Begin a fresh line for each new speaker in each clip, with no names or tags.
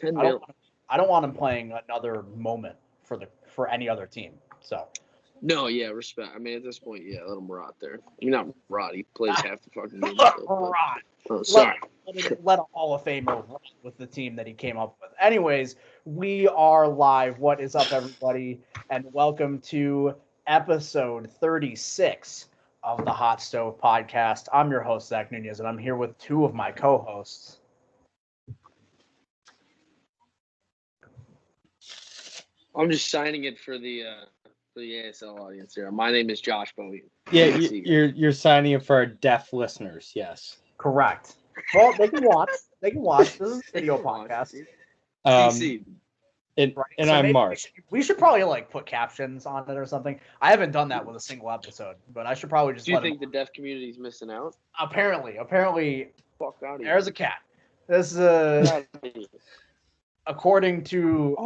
I don't want him playing another moment for any other team. So.
No, yeah, respect. I mean, at this point, yeah, let him rot there. I mean, not rot. He plays half the fucking game.
Rot.
Oh, sorry.
Let a Hall of Famer rot with the team that he came up with. Anyways, we are live. What is up, everybody? And welcome to episode 36 of the Hot Stove Podcast. I'm your host, Zach Nunez, and I'm here with two of my co-hosts.
I'm just signing it for the ASL audience here. My name is Josh Bowie.
Yeah, you're signing it for our deaf listeners. Yes.
Correct. Well, they can watch. This is a video podcast.
And
so
I'm Mark.
We should probably put captions on it or something. I haven't done that with a single episode, but I should probably just.
Do you think the deaf community is missing out?
Apparently,
fuck out of here.
There's a cat. This is according to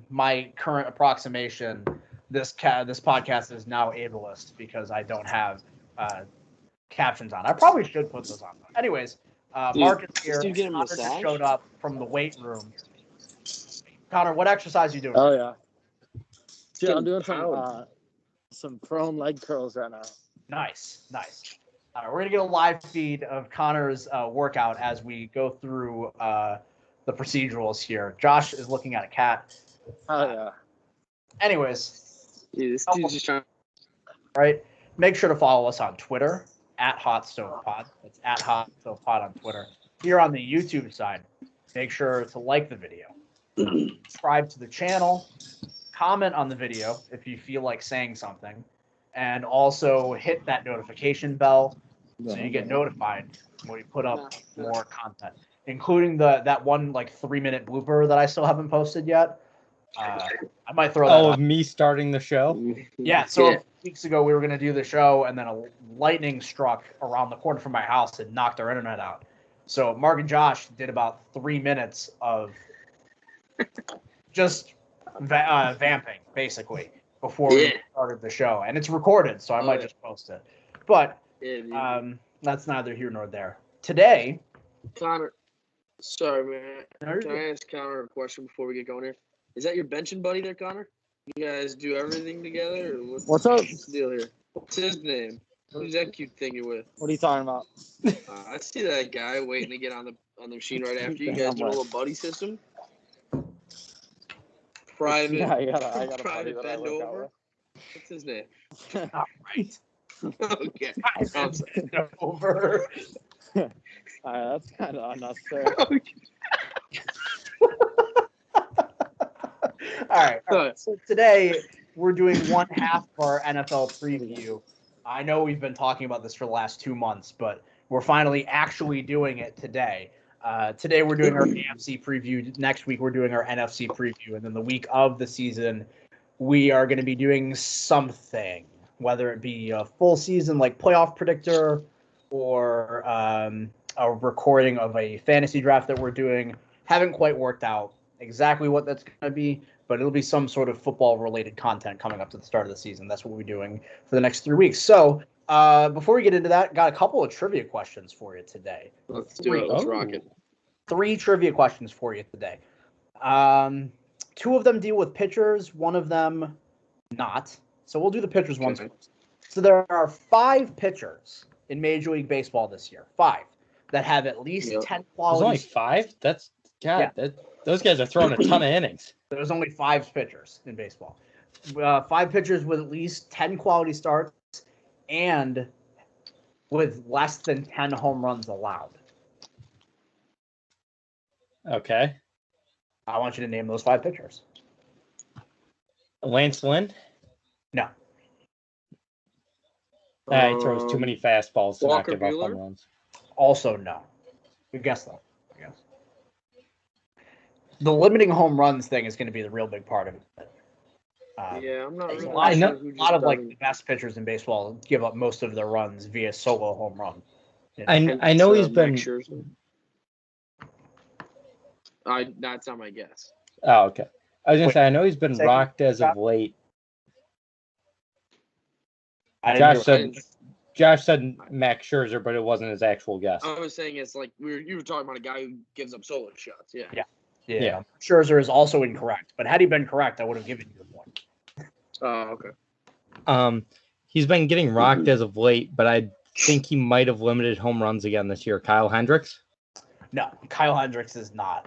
my current approximation. This podcast is now ableist because I don't have captions on. I probably should put those on. Anyways, Mark is here. Connor just showed up from the weight room. Connor, what exercise are you doing?
Oh yeah. Dude, I'm doing some prone leg curls right now.
Nice. We're gonna get a live feed of Connor's workout as we go through the procedurals here. Josh is looking at a cat.
Oh yeah.
Anyways.
Yeah, this dude's just trying.
Right. Make sure to follow us on Twitter at Hot Stove Pod. That's at Hot Stove Pod on Twitter. Here on the YouTube side, make sure to like the video, subscribe to the channel, comment on the video if you feel like saying something, and also hit that notification bell so you get notified when we put up more content, including that one 3-minute blooper that I still haven't posted yet. I might throw that
of me starting the show?
Yeah, so a few weeks ago we were going to do the show, and then a lightning struck around the corner from my house and knocked our internet out. So Mark and Josh did about 3 minutes of just vamping, basically, before we started the show. And it's recorded, so I might just post it. But that's neither here nor there. Today...
Connor, sorry, man. Can I ask Connor a question before we get going here? Is that your benching buddy there, Connor? You guys do everything together? Or
what's up?
What's the deal here? What's his name? Who's that cute thing you're with?
What are you talking about?
I see that guy waiting to get on the machine right after you guys do a little buddy system. Private,
yeah, I got a
private bend over. What's his name?
All right.
Okay.
Bend over.
That's kind of unnecessary.
All right. So today we're doing one half of our NFL preview. I know we've been talking about this for the last 2 months, but we're finally actually doing it today. Today we're doing our AFC preview. Next week we're doing our NFC preview. And then the week of the season, we are going to be doing something, whether it be a full season like playoff predictor or a recording of a fantasy draft that we're doing. Haven't quite worked out exactly what that's going to be, but it'll be some sort of football-related content coming up to the start of the season. That's what we're doing for the next 3 weeks. So before we get into that, got a couple of trivia questions for you today.
Let's do it. Let's rock it.
3 trivia questions for you today. 2 of them deal with pitchers, 1 of them not. So we'll do the pitchers ones first. So there are 5 pitchers in Major League Baseball this year. 5 that have at least 10 qualities.
There's only 5? That's those guys are throwing a ton of innings.
There's only 5 pitchers in baseball. 5 pitchers with at least 10 quality starts and with less than 10 home runs allowed.
Okay.
I want you to name those 5 pitchers.
Lance Lynn?
No.
He throws too many fastballs to not give up home runs.
Also no. Good guess, though. The limiting home runs thing is going to be the real big part of it.
I'm not really
sure. A lot of the best pitchers in baseball give up most of their runs via solo home run.
I know he's been.
That's not my guess.
Oh, okay. I was gonna say I know he's been rocked as of late. Josh said Max Scherzer, but it wasn't his actual guess.
I was saying it's like you were talking about a guy who gives up solo shots. Yeah.
Yeah.
Scherzer is also incorrect, but had he been correct, I would have given you the point.
Oh, okay.
He's been getting rocked as of late, but I think he might have limited home runs again this year. Kyle Hendricks?
No, Kyle Hendricks is not.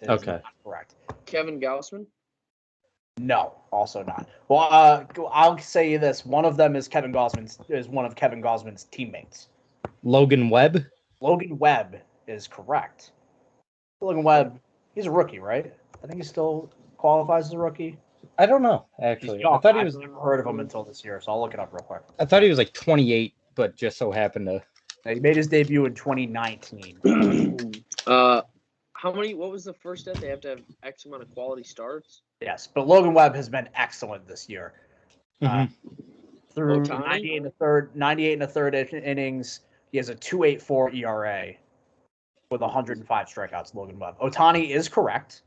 Okay.
Not correct.
Kevin Gausman?
No, also not. Well, I'll say this: one of them is one of Kevin Gosman's teammates.
Logan Webb?
Logan Webb is correct. Logan Webb, he's a rookie, right? I think he still qualifies as a rookie.
I don't know,
He's
actually.
young.
I thought he was.
I've never heard of him until this year, so I'll look it up real quick.
I thought he was like 28, but just so happened to.
Now, he made his debut in 2019.
How many? What was the first step? They have to have X amount of quality starts.
Yes, but Logan Webb has been excellent this year. Through
Ohtani?
98 and a third innings, he has a 2.84 ERA with 105 strikeouts. Logan Webb. Ohtani is correct.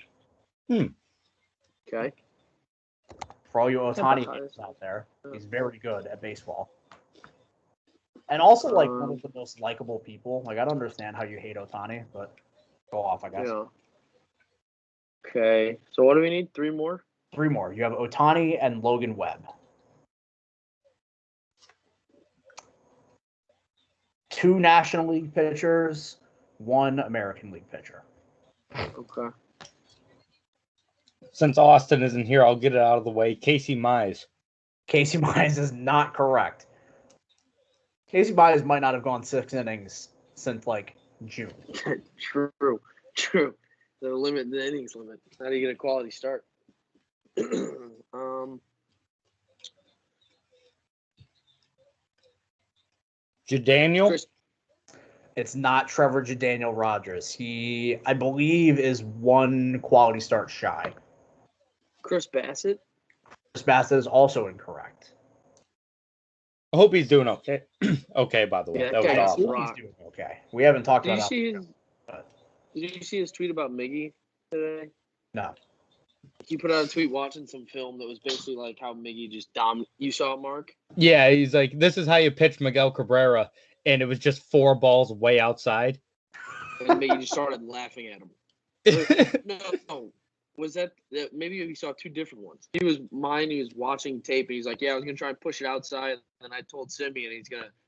Okay.
For all you Ohtani fans out there, he's very good at baseball. And also, like, one of the most likable people. Like, I don't understand how you hate Ohtani, but go off, I guess.
Yeah. Okay. So what do we need? 3 more?
3 more. You have Ohtani and Logan Webb. 2 National League pitchers, 1 American League pitcher.
Okay.
Since Austin isn't here, I'll get it out of the way. Casey Mize.
Casey Mize is not correct. Casey Mize might not have gone 6 innings since, like, June.
True. The innings limit. How do you get a quality start?
Jadaniel?
It's not Trevor Jadaniel Rogers. He, I believe, is 1 quality start shy.
Chris Bassett?
Chris Bassett is also incorrect.
I hope he's doing okay. Okay, by the way.
Yeah,
that was
that guy's
awesome.
rock.
He's doing okay. We haven't talked
Did
about
you see his tweet about Miggy today?
No.
He put out a tweet watching some film that was basically like how Miggy just dominated. You saw it, Mark?
Yeah, he's like, this is how you pitch Miguel Cabrera, and it was just 4 balls way outside.
And Miggy just started laughing at him. No. Was that maybe he saw 2 different ones? He was watching tape, and he's like, yeah, I was going to try and push it outside, and I told Simeon I'm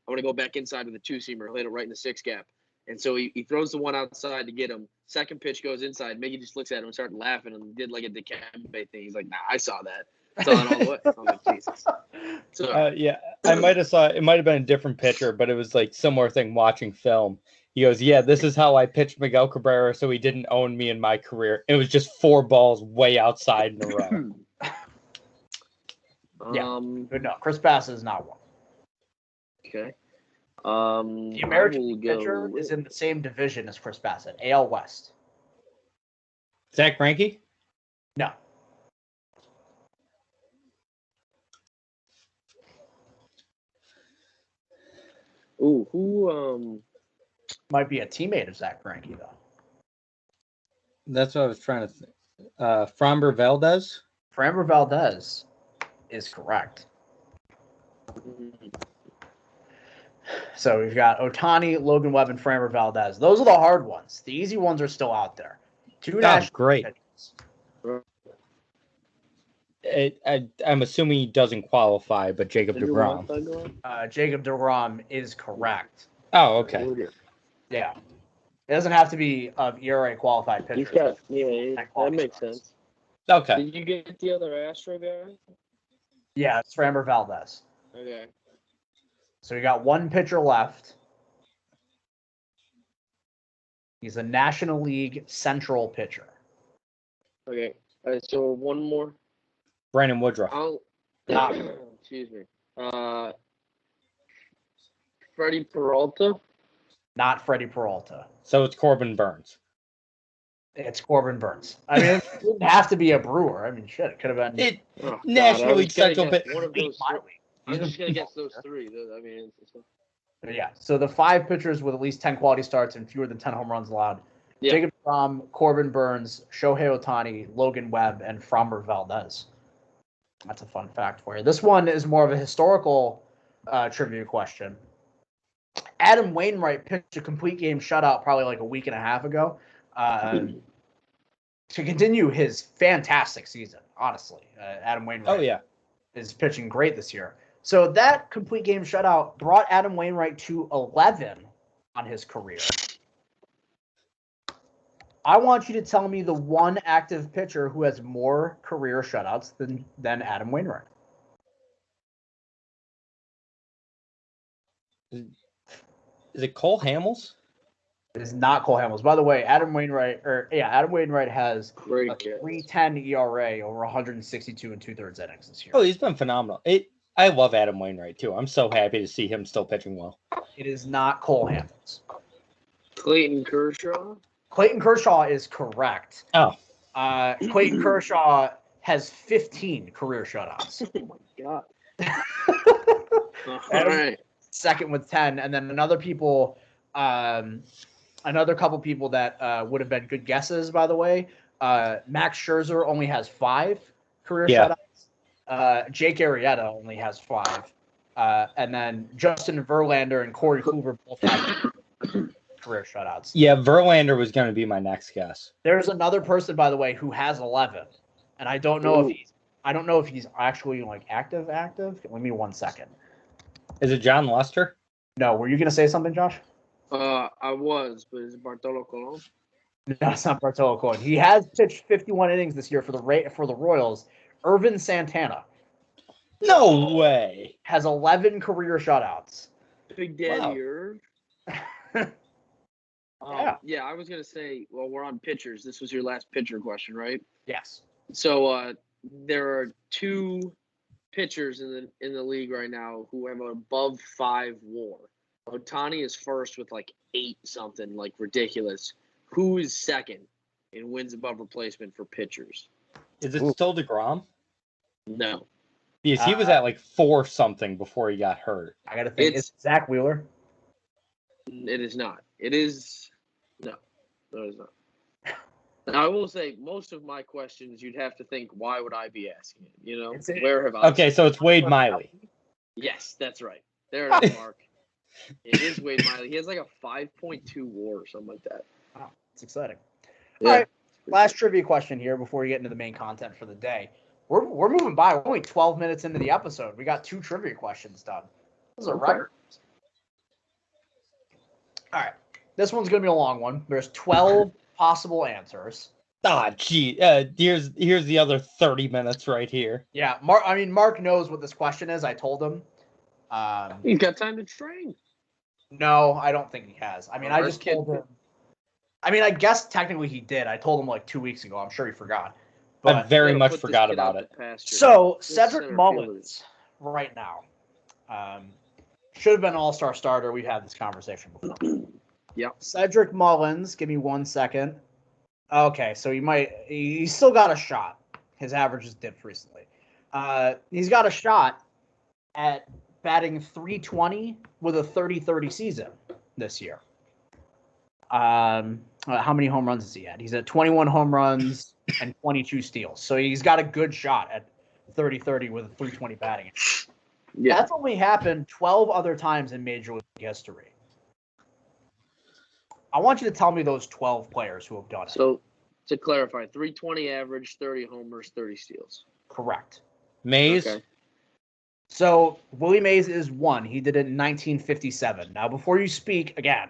going to go back inside with the 2-seamer, hit it right in the 6 gap. And so he throws the one outside to get him. Second pitch goes inside. Miggy just looks at him and started laughing and did like a Dikembe thing. He's like, nah, I saw that. Saw it all the way. I was like, Jesus. So,
Yeah, I might have saw it might have been a different pitcher, but it was like similar thing watching film. He goes, yeah, this is how I pitched Miguel Cabrera so he didn't own me in my career. It was just 4 balls way outside in a row.
But no, Chris Bassett is not one.
Okay.
The American League pitcher is in the same division as Chris Bassett, AL West.
Zach Greinke?
No.
Ooh, who
Might be a teammate of Zach Greinke, though.
That's what I was trying to think. Framber Valdez?
Framber Valdez is correct. So we've got Ohtani, Logan Webb, and Framber Valdez. Those are the hard ones. The easy ones are still out there. 2 national
great.
pitchers.
I'm assuming he doesn't qualify, but Jacob deGrom.
Jacob deGrom is correct.
Oh, okay.
Yeah. It doesn't have to be of ERA qualified pitchers.
That makes sense.
Okay.
Did you get the other Astro guy?
Yeah, it's Framber Valdez.
Okay.
So we got 1 pitcher left. He's a National League Central pitcher.
Okay. All right, so 1 more.
Brandon Woodruff.
Excuse me. Freddie Peralta.
Not Freddie Peralta.
So it's Corbin Burns.
It's Corbin Burns. I mean, it didn't have to be a Brewer. I mean, shit, it could have been.
National League Central pitcher.
I'm just going to guess those 3. I mean,
yeah. So the 5 pitchers with at least 10 quality starts and fewer than 10 home runs allowed.
Yeah.
Jacob deGrom, Corbin Burns, Shohei Ohtani, Logan Webb, and Framber Valdez. That's a fun fact for you. This one is more of a historical trivia question. Adam Wainwright pitched a complete game shutout probably like a week and a half ago to continue his fantastic season, honestly. Adam Wainwright is pitching great this year. So that complete game shutout brought Adam Wainwright to 11 on his career. I want you to tell me the one active pitcher who has more career shutouts than Adam Wainwright.
Is it Cole Hamels?
It is not Cole Hamels. By the way, Adam Wainwright has
Great
a
guess.
3.10 ERA over 162 and 2/3 innings this year.
Oh, he's been phenomenal. I love Adam Wainwright too. I'm so happy to see him still pitching well.
It is not Cole Hamels.
Clayton Kershaw?
Clayton Kershaw is correct.
Oh.
Clayton Kershaw has 15 career shutouts.
Oh my god. All right.
Second with 10, and then another couple people that would have been good guesses, by the way. Max Scherzer only has 5 career shutouts. Jake Arrieta only has 5. And then Justin Verlander and Corey Kluber both have career shutouts.
Yeah, Verlander was going to be my next guess.
There's another person, by the way, who has 11, and I don't know if he's actually like active. Give me 1 second.
Is it John Lester?
No, were you going to say something, Josh?
I was, but is it Bartolo Colon?
No, it's not Bartolo Colon. He has pitched 51 innings this year for the Royals. Irvin Santana.
No way.
Has 11 career shutouts.
Big Daddy Irv.
Yeah,
I was gonna say. Well, we're on pitchers. This was your last pitcher question, right?
Yes.
So there are 2 pitchers in the league right now who have an above 5 WAR. Ohtani is first with like 8 something, like ridiculous. Who is second in wins above replacement for pitchers?
Is it still DeGrom?
No.
Because he was at like 4 something before he got hurt.
I gotta think. It's Zach Wheeler.
It is not. It is no. No, it is not. Now, I will say most of my questions you'd have to think, why would I be asking it? You know, where have I?
Okay, so it's Wade Miley.
Yes, that's right. There it is, Mark. It is Wade Miley. He has like a 5.2 WAR or something like that.
Wow, it's exciting.
Yeah.
All right, last trivia question here before we get into the main content for the day. We're moving by. We're only 12 minutes into the episode. We got 2 trivia questions done. This is a record. All right, this one's gonna be a long one. There's 12 possible answers.
Gee. Here's the other 30 minutes right here.
Yeah, Mark knows what this question is. I told him.
He's got time to train.
No, I don't think he has. I mean, I just told him. I mean, I guess technically he did. I told him like 2 weeks ago. I'm sure he forgot. But
I very much forgot about it.
So Cedric Mullins, right now, should have been an all-star starter. We've had this conversation before.
Yeah.
Cedric Mullins, give me 1 second. Okay, so he's still got a shot. His average has dipped recently. He's got a shot at batting .320 with a 30-30 season this year. How many home runs has he had? He's at 21 home runs and 22 steals. So he's got a good shot at 30-30 with a .320 batting. Yeah. That's only happened 12 other times in Major League history. I want you to tell me those 12 players who have done it.
So, to clarify, 320 average, 30 homers, 30 steals.
Correct.
Mays?
Okay.
So, Willie Mays is one. He did it in 1957. Now, before you speak again,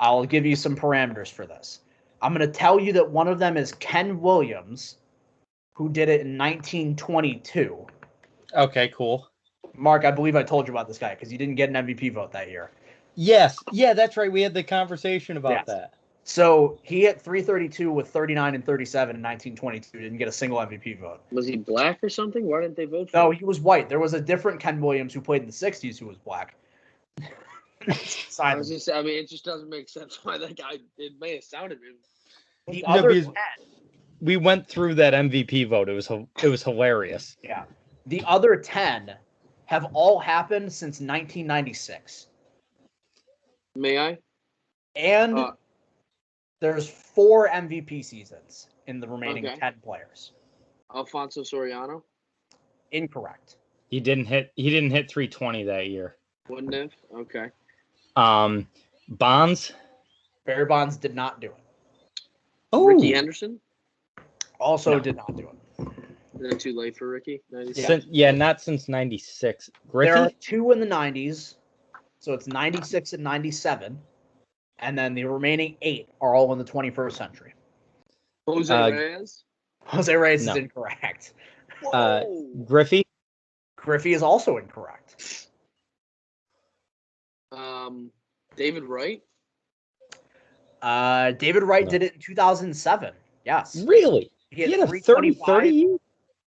I'll give you some parameters for this. I'm going to tell you that one of them is Ken Williams, who did it in 1922.
Okay, cool.
Mark, I believe I told you about this guy because you didn't get an MVP vote that year.
Yes. Yeah, that's right. We had the conversation about that.
So he hit .332 with 39 and 37 in 1922. Didn't get a single MVP vote.
Was he black or something? Why didn't they vote for him?
No, he was white. There was a different Ken Williams who played in the 60s who was black.
I mean, it just doesn't make sense why that guy, it may have sounded him.
We went through that MVP vote. It was hilarious.
Yeah. The other 10 have all happened since 1996.
May I?
And there's 4 MVP seasons in the remaining 10 players.
Alfonso Soriano?
Incorrect.
He didn't hit 320 that year.
Wouldn't have? Okay.
Bonds?
Barry Bonds did not do it.
Oh.
Ricky Henderson?
Also
No.
did not do it.
Is that too late for Ricky? 96?
Not since 96.
There are
Griffey?
2 in the 90s, so it's 96 and 97, and then the remaining 8 are all in the 21st century.
Jose Reyes?
Jose Reyes
No.
is incorrect.
Griffey?
Griffey is also incorrect.
David Wright?
David Wright
No.
did it in 2007. Yes.
Really?
He
He
had
had a 30 year?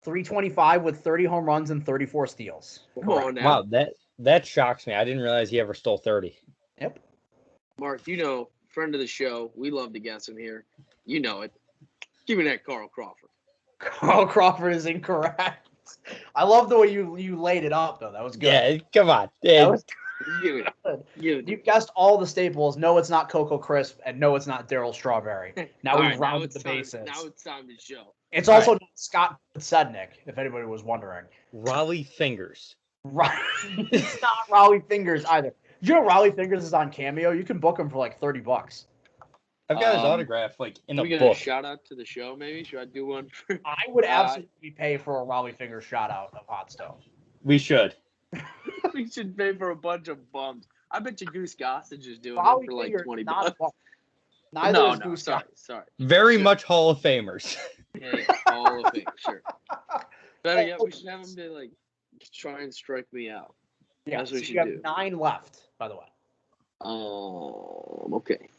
325 with 30 home runs and 34 steals.
Come on now.
Wow, that shocks me. I didn't realize he ever stole 30.
Yep.
Mark, friend of the show. We love to guess him here. You know it. Give me that Carl Crawford.
Carl Crawford is incorrect. I love the way you laid it up, though. That was good.
Yeah, come on.
That was
Give it.
good.
Give it.
You guessed all the staples. No, it's not Cocoa Crisp, and no, it's not Daryl Strawberry. Now
All
we've
right,
rounded
it's
the
time-
bases.
Now it's time to show.
It's
All
also not Scott Sednick, if anybody was wondering.
Raleigh Fingers.
Right. It's not Raleigh Fingers either. Did you know Raleigh Fingers is on Cameo? You can book him for like $30.
I've got his
Um,
autograph in
Are
a
we gonna
book.
shout out to the show? Maybe should I do one for?
I would absolutely pay for a Raleigh Fingers shout out of Hot Stove.
We should.
We should pay for a bunch of bums. I bet you Goose Gossage is doing
Raleigh
it for like
Fingers,
20
not a
bucks.
bum. Neither
No,
is Goose
sorry,
Gossage.
sorry.
Very
Sure.
much Hall of Famers.
Yeah, all of it, sure. Better yet, we should have him be like, try and strike me out.
Yeah,
That's
so
what we
you have
should do.
9 left, by the way.
Okay.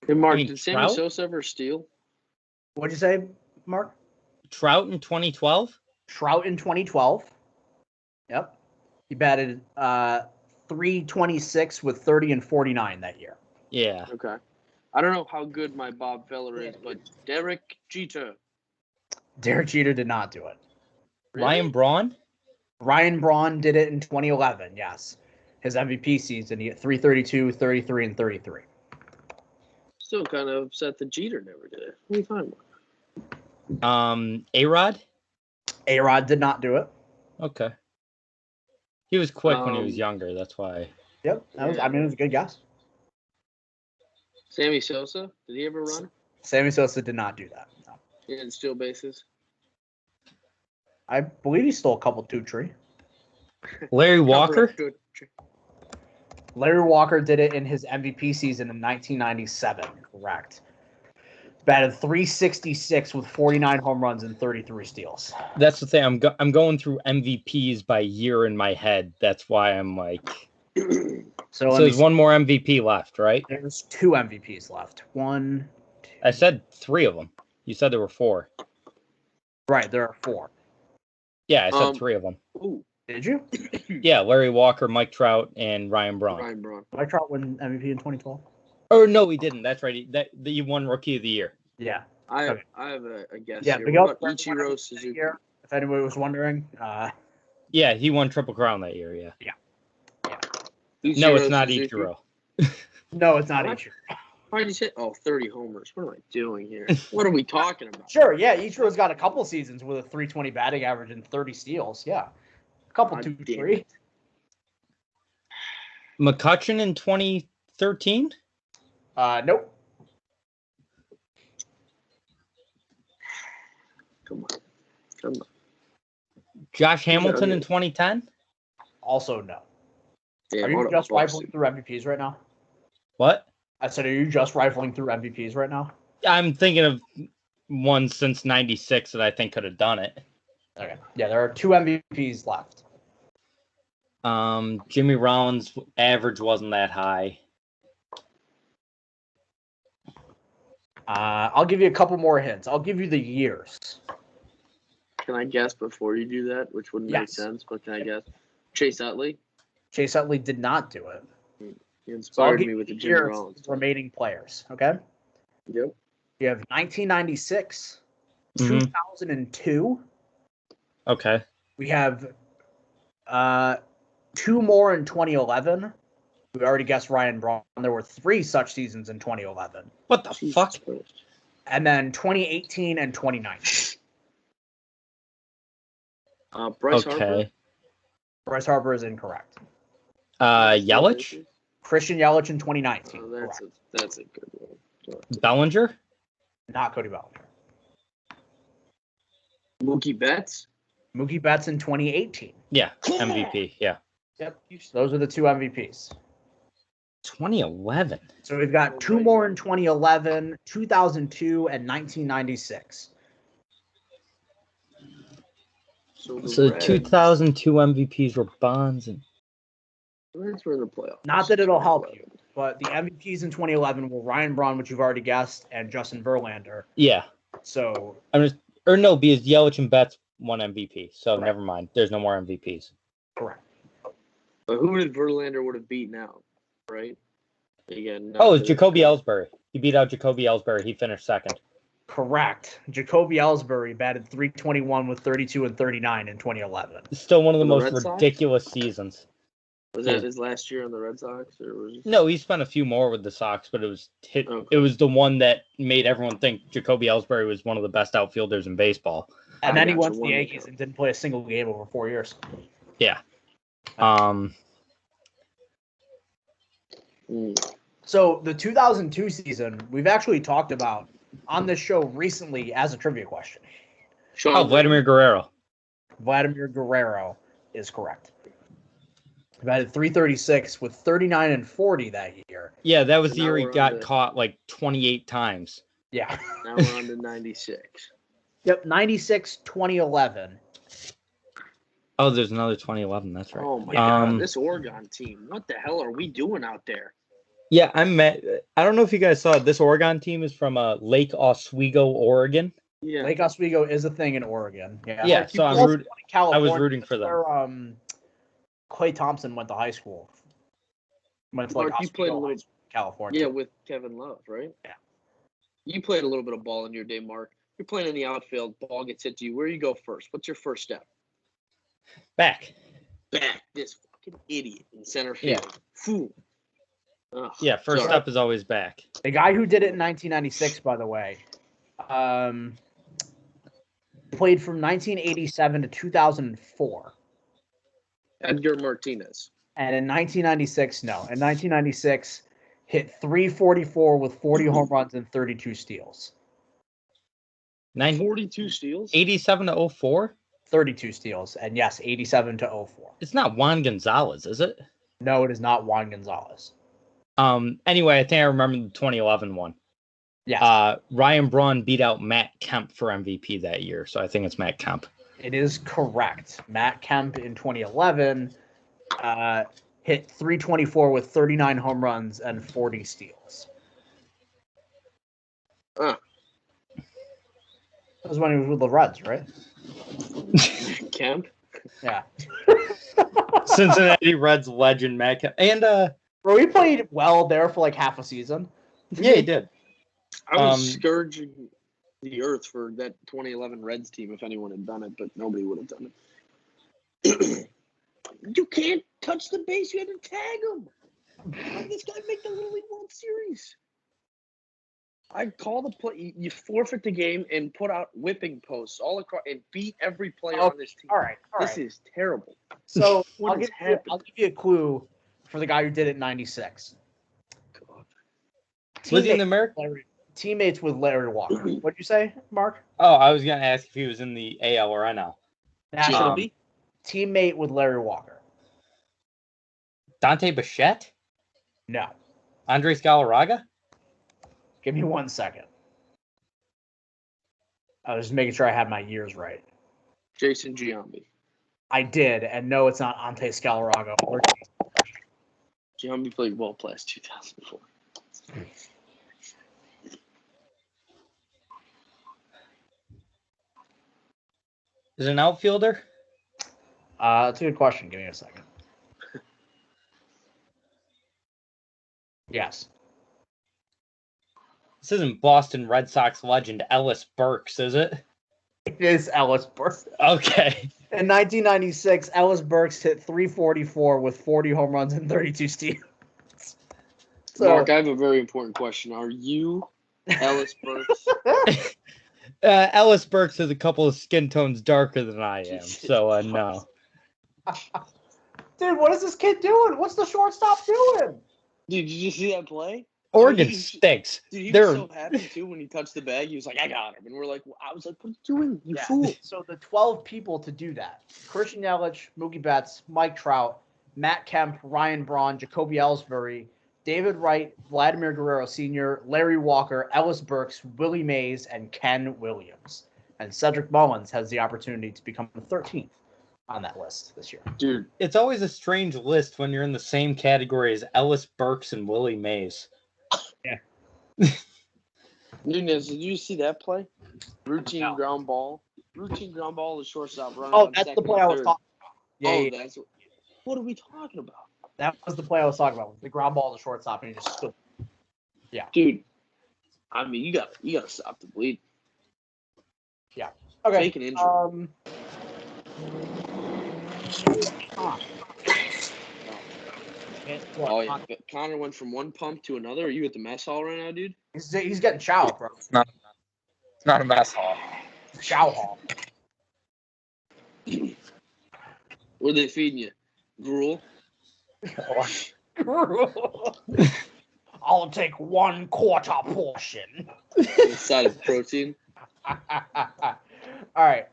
Hey, Mark,
I mean,
did Sammy
Trout?
Sosa ever steal?
What'd you say, Mark?
Trout in 2012?
Trout in 2012. Yep. He batted 326 with 30 and 49 that year.
Yeah.
Okay. I don't know how good my Bob Feller is, but Derek Jeter.
Derek Jeter did not do it.
Really?
Ryan Braun?
Ryan Braun did it in 2011, yes. His MVP season, he had 332, 33, and 33.
Still kind of upset that Jeter never did it. What are you talking about?
A-Rod?
A-Rod did not do it.
Okay. He was quick when he was
Um,
younger. That's why.
Yep. It was a good guess.
Sammy Sosa, did he ever run?
Sammy Sosa did not do that. No.
He didn't steal bases.
I believe he stole a couple two-tree.
Larry Walker?
Good.
Larry Walker did it in his MVP season in 1997. Correct. Batted 366 with 49 home runs and 33 steals.
That's the thing. I'm going through MVPs by year in my head. That's why I'm like.
So
there's one more MVP left, right?
There's 2 MVPs left. 1, 2.
I said 3 of them. You said there were 4.
Right, there are 4.
Yeah, I said 3 of them.
Ooh,
Did you?
Yeah, Larry Walker, Mike Trout, and Ryan Braun.
Ryan Braun.
Mike Trout won MVP in 2012.
Or no, he didn't. That's right. He won Rookie of the Year.
Yeah.
I
Okay.
have a guess
Yeah,
here.
Miguel
What about
Cabrera won
Ichiro
MVP that
Suzuki?
year, if anybody was wondering.
Yeah, he won Triple Crown that year. Yeah. No,
Ichiro
it's not
Suzuki?
Ichiro.
No, it's not
What?
Ichiro.
Why did you say? Oh, 30 homers. What am I doing here? What are we talking about?
Sure, yeah, Ichiro's got a couple seasons with a 320 batting average and 30 steals. Yeah. A couple
God
2,
damn
3.
it.
McCutcheon in 2013?
Nope.
Come on.
Josh Hamilton
Yeah.
in 2010?
Also no.
Damn,
Are you
what a
just
bust.
rifling through MVPs right now?
What?
I said, are you just rifling through MVPs right now?
I'm thinking of one since 96 that I think could have done it.
Okay. Yeah, there are 2 MVPs left.
Jimmy Rollins' average wasn't that high.
I'll give you a couple more hints. I'll give you the years.
Can I guess before you do that? Which wouldn't make
Yes.
sense, but can I guess? Chase Utley.
Chase Utley did not do it.
He
So I'll
inspired
give
me
you
with the
the
Jimmy
years
Rollins.
of remaining players. Okay.
Yep.
You have 1996,
Mhm.
2002.
Okay.
We have 2 more in 2011. We already guessed Ryan Braun. There were 3 such seasons in 2011.
What the
Jesus
fuck?
Christ.
And then 2018 and 2019.
Bryce Harper.
Okay.
Bryce Harper is incorrect.
Yelich?
Christian Yelich in 2019.
Oh, that's a good one.
Bellinger?
Not Cody Bellinger.
Mookie Betts.
Mookie Betts in 2018.
Yeah, MVP. Yeah.
Yep. Those are the two MVPs.
2011.
So we've got two more in 2011, 2002, and 1996.
So
the 2002 MVPs were Bonds and.
Reds were in the playoffs.
Not that it'll help you, but the MVPs in 2011 were Ryan Braun, which you've already guessed, and Justin Verlander.
Yeah.
So.
Because Yelich and Betts won MVP. So never mind. There's no more MVPs.
Correct.
But who did Verlander would have beaten out, right? Again.
It's Jacoby Ellsbury. He beat out Jacoby Ellsbury. He finished second.
Correct. Jacoby Ellsbury batted .321 with 32 and 39 in 2011.
Still one of the most ridiculous seasons.
Was that his last year on the Red Sox, or was it...
No, he spent a few more with the Sox, but it was the one that made everyone think Jacoby Ellsbury was one of the best outfielders in baseball.
And then he went to the Yankees and didn't play a single game over 4 years.
Yeah.
So the 2002 season, we've actually talked about on this show recently as a trivia question.
Vladimir Guerrero.
Vladimir Guerrero is correct. He batted .336 with 39 and 40 that year.
Yeah, that was the year he got caught like 28 times.
Yeah.
Now we're on to 96.
Yep, 96, 2011.
Oh, there's another 2011. That's right.
Oh my God, this Oregon team! What the hell are we doing out there?
Yeah, I don't know if you guys saw it. This Oregon team is from Lake Oswego, Oregon.
Yeah,
Lake Oswego is a thing in Oregon. Yeah,
yeah. So I was rooting for them.
Where Klay Thompson went to high school. Went to
Mark, you played a little
California.
Yeah, with Kevin Love, right?
Yeah. You
played a little bit of ball in your day, Mark. You're playing in the outfield. Ball gets hit to you. Where do you go first? What's your first step?
Back.
This fucking idiot in center field.
Yeah.
Fool. Ugh,
yeah, first step is always back.
The guy who did it in 1996, by the way, played from 1987 to 2004.
Edgar Martinez.
And in 1996, no. In 1996, hit .344 with 40 home runs and 32 steals.
42 steals?
87 to 04?
32 steals. And yes, 87 to 04.
It's not Juan Gonzalez, is it?
No, it is not Juan Gonzalez.
Anyway, I think I remember the 2011 one.
Yeah.
Ryan Braun beat out Matt Kemp for MVP that year, so I think it's Matt Kemp.
It is correct. Matt Kemp in 2011 hit .324 with 39 home runs and 40 steals. That was when he was with the Reds, right?
Kemp?
Yeah.
Cincinnati Reds legend Matt Kemp. And
bro, he played well there for like half a season.
Yeah, he did.
I was scourging the earth for that 2011 Reds team if anyone had done it, but nobody would have done it. You can't touch the base. You had to tag him. How did this guy make the Little League World Series? I call the play. You forfeit the game and put out whipping posts all across and beat every player on this team.
All right.
This is terrible.
So I'll give you a clue for the guy who did it in 96.
Was he in the American?
Teammates with Larry Walker. What'd you say, Mark?
Oh, I was going to ask if he was in the AL or NL.
National teammate with Larry Walker.
Dante Bichette?
No.
Andres Galarraga?
Give me 1 second. I was just making sure I had my years right.
Jason Giambi.
I did, and no, it's not Ante Galarraga.
Giambi played well past 2004.
Is it an outfielder?
That's a good question. Give me a second. Yes.
This isn't Boston Red Sox legend Ellis Burks, is it?
It is Ellis Burks.
Okay.
In 1996, Ellis Burks hit .344 with 40 home runs and 32 steals.
So, Mark, I have a very important question. Are you Ellis Burks?
Ellis Burks is a couple of skin tones darker than I am, so no.
Dude, what is this kid doing? What's the shortstop doing?
Dude, did you see that play?
Oregon
he-
stinks.
Dude, he
They're
was so happy too when he touched the bag. He was like, "I got him," and we're like, "I was like, what are you doing, you fool?"
So the 12 people to do that: Christian Yelich, Mookie Betts, Mike Trout, Matt Kemp, Ryan Braun, Jacoby Ellsbury, David Wright, Vladimir Guerrero Sr., Larry Walker, Ellis Burks, Willie Mays, and Ken Williams. And Cedric Mullins has the opportunity to become the 13th on that list this year.
Dude,
it's always a strange list when you're in the same category as Ellis Burks and Willie Mays.
Nunez, did you see that play? Routine
No.
ground ball to shortstop. Running
Oh,
on
that's the
second
play
and
I was
third.
talking about. Yeah,
That's what are we talking about,
that was the play I was talking about. The ground ball to shortstop, and he just stood.
dude? I mean, you gotta stop the bleed.
Okay.
Fake an injury. Oh yeah, but Connor went from one pump to another. Are you at the mess hall right now, dude?
He's getting chow, bro.
It's not a mess hall.
Chow hall.
What are they feeding you? Gruel?
I'll take 1/4 portion.
Inside of protein?
All right.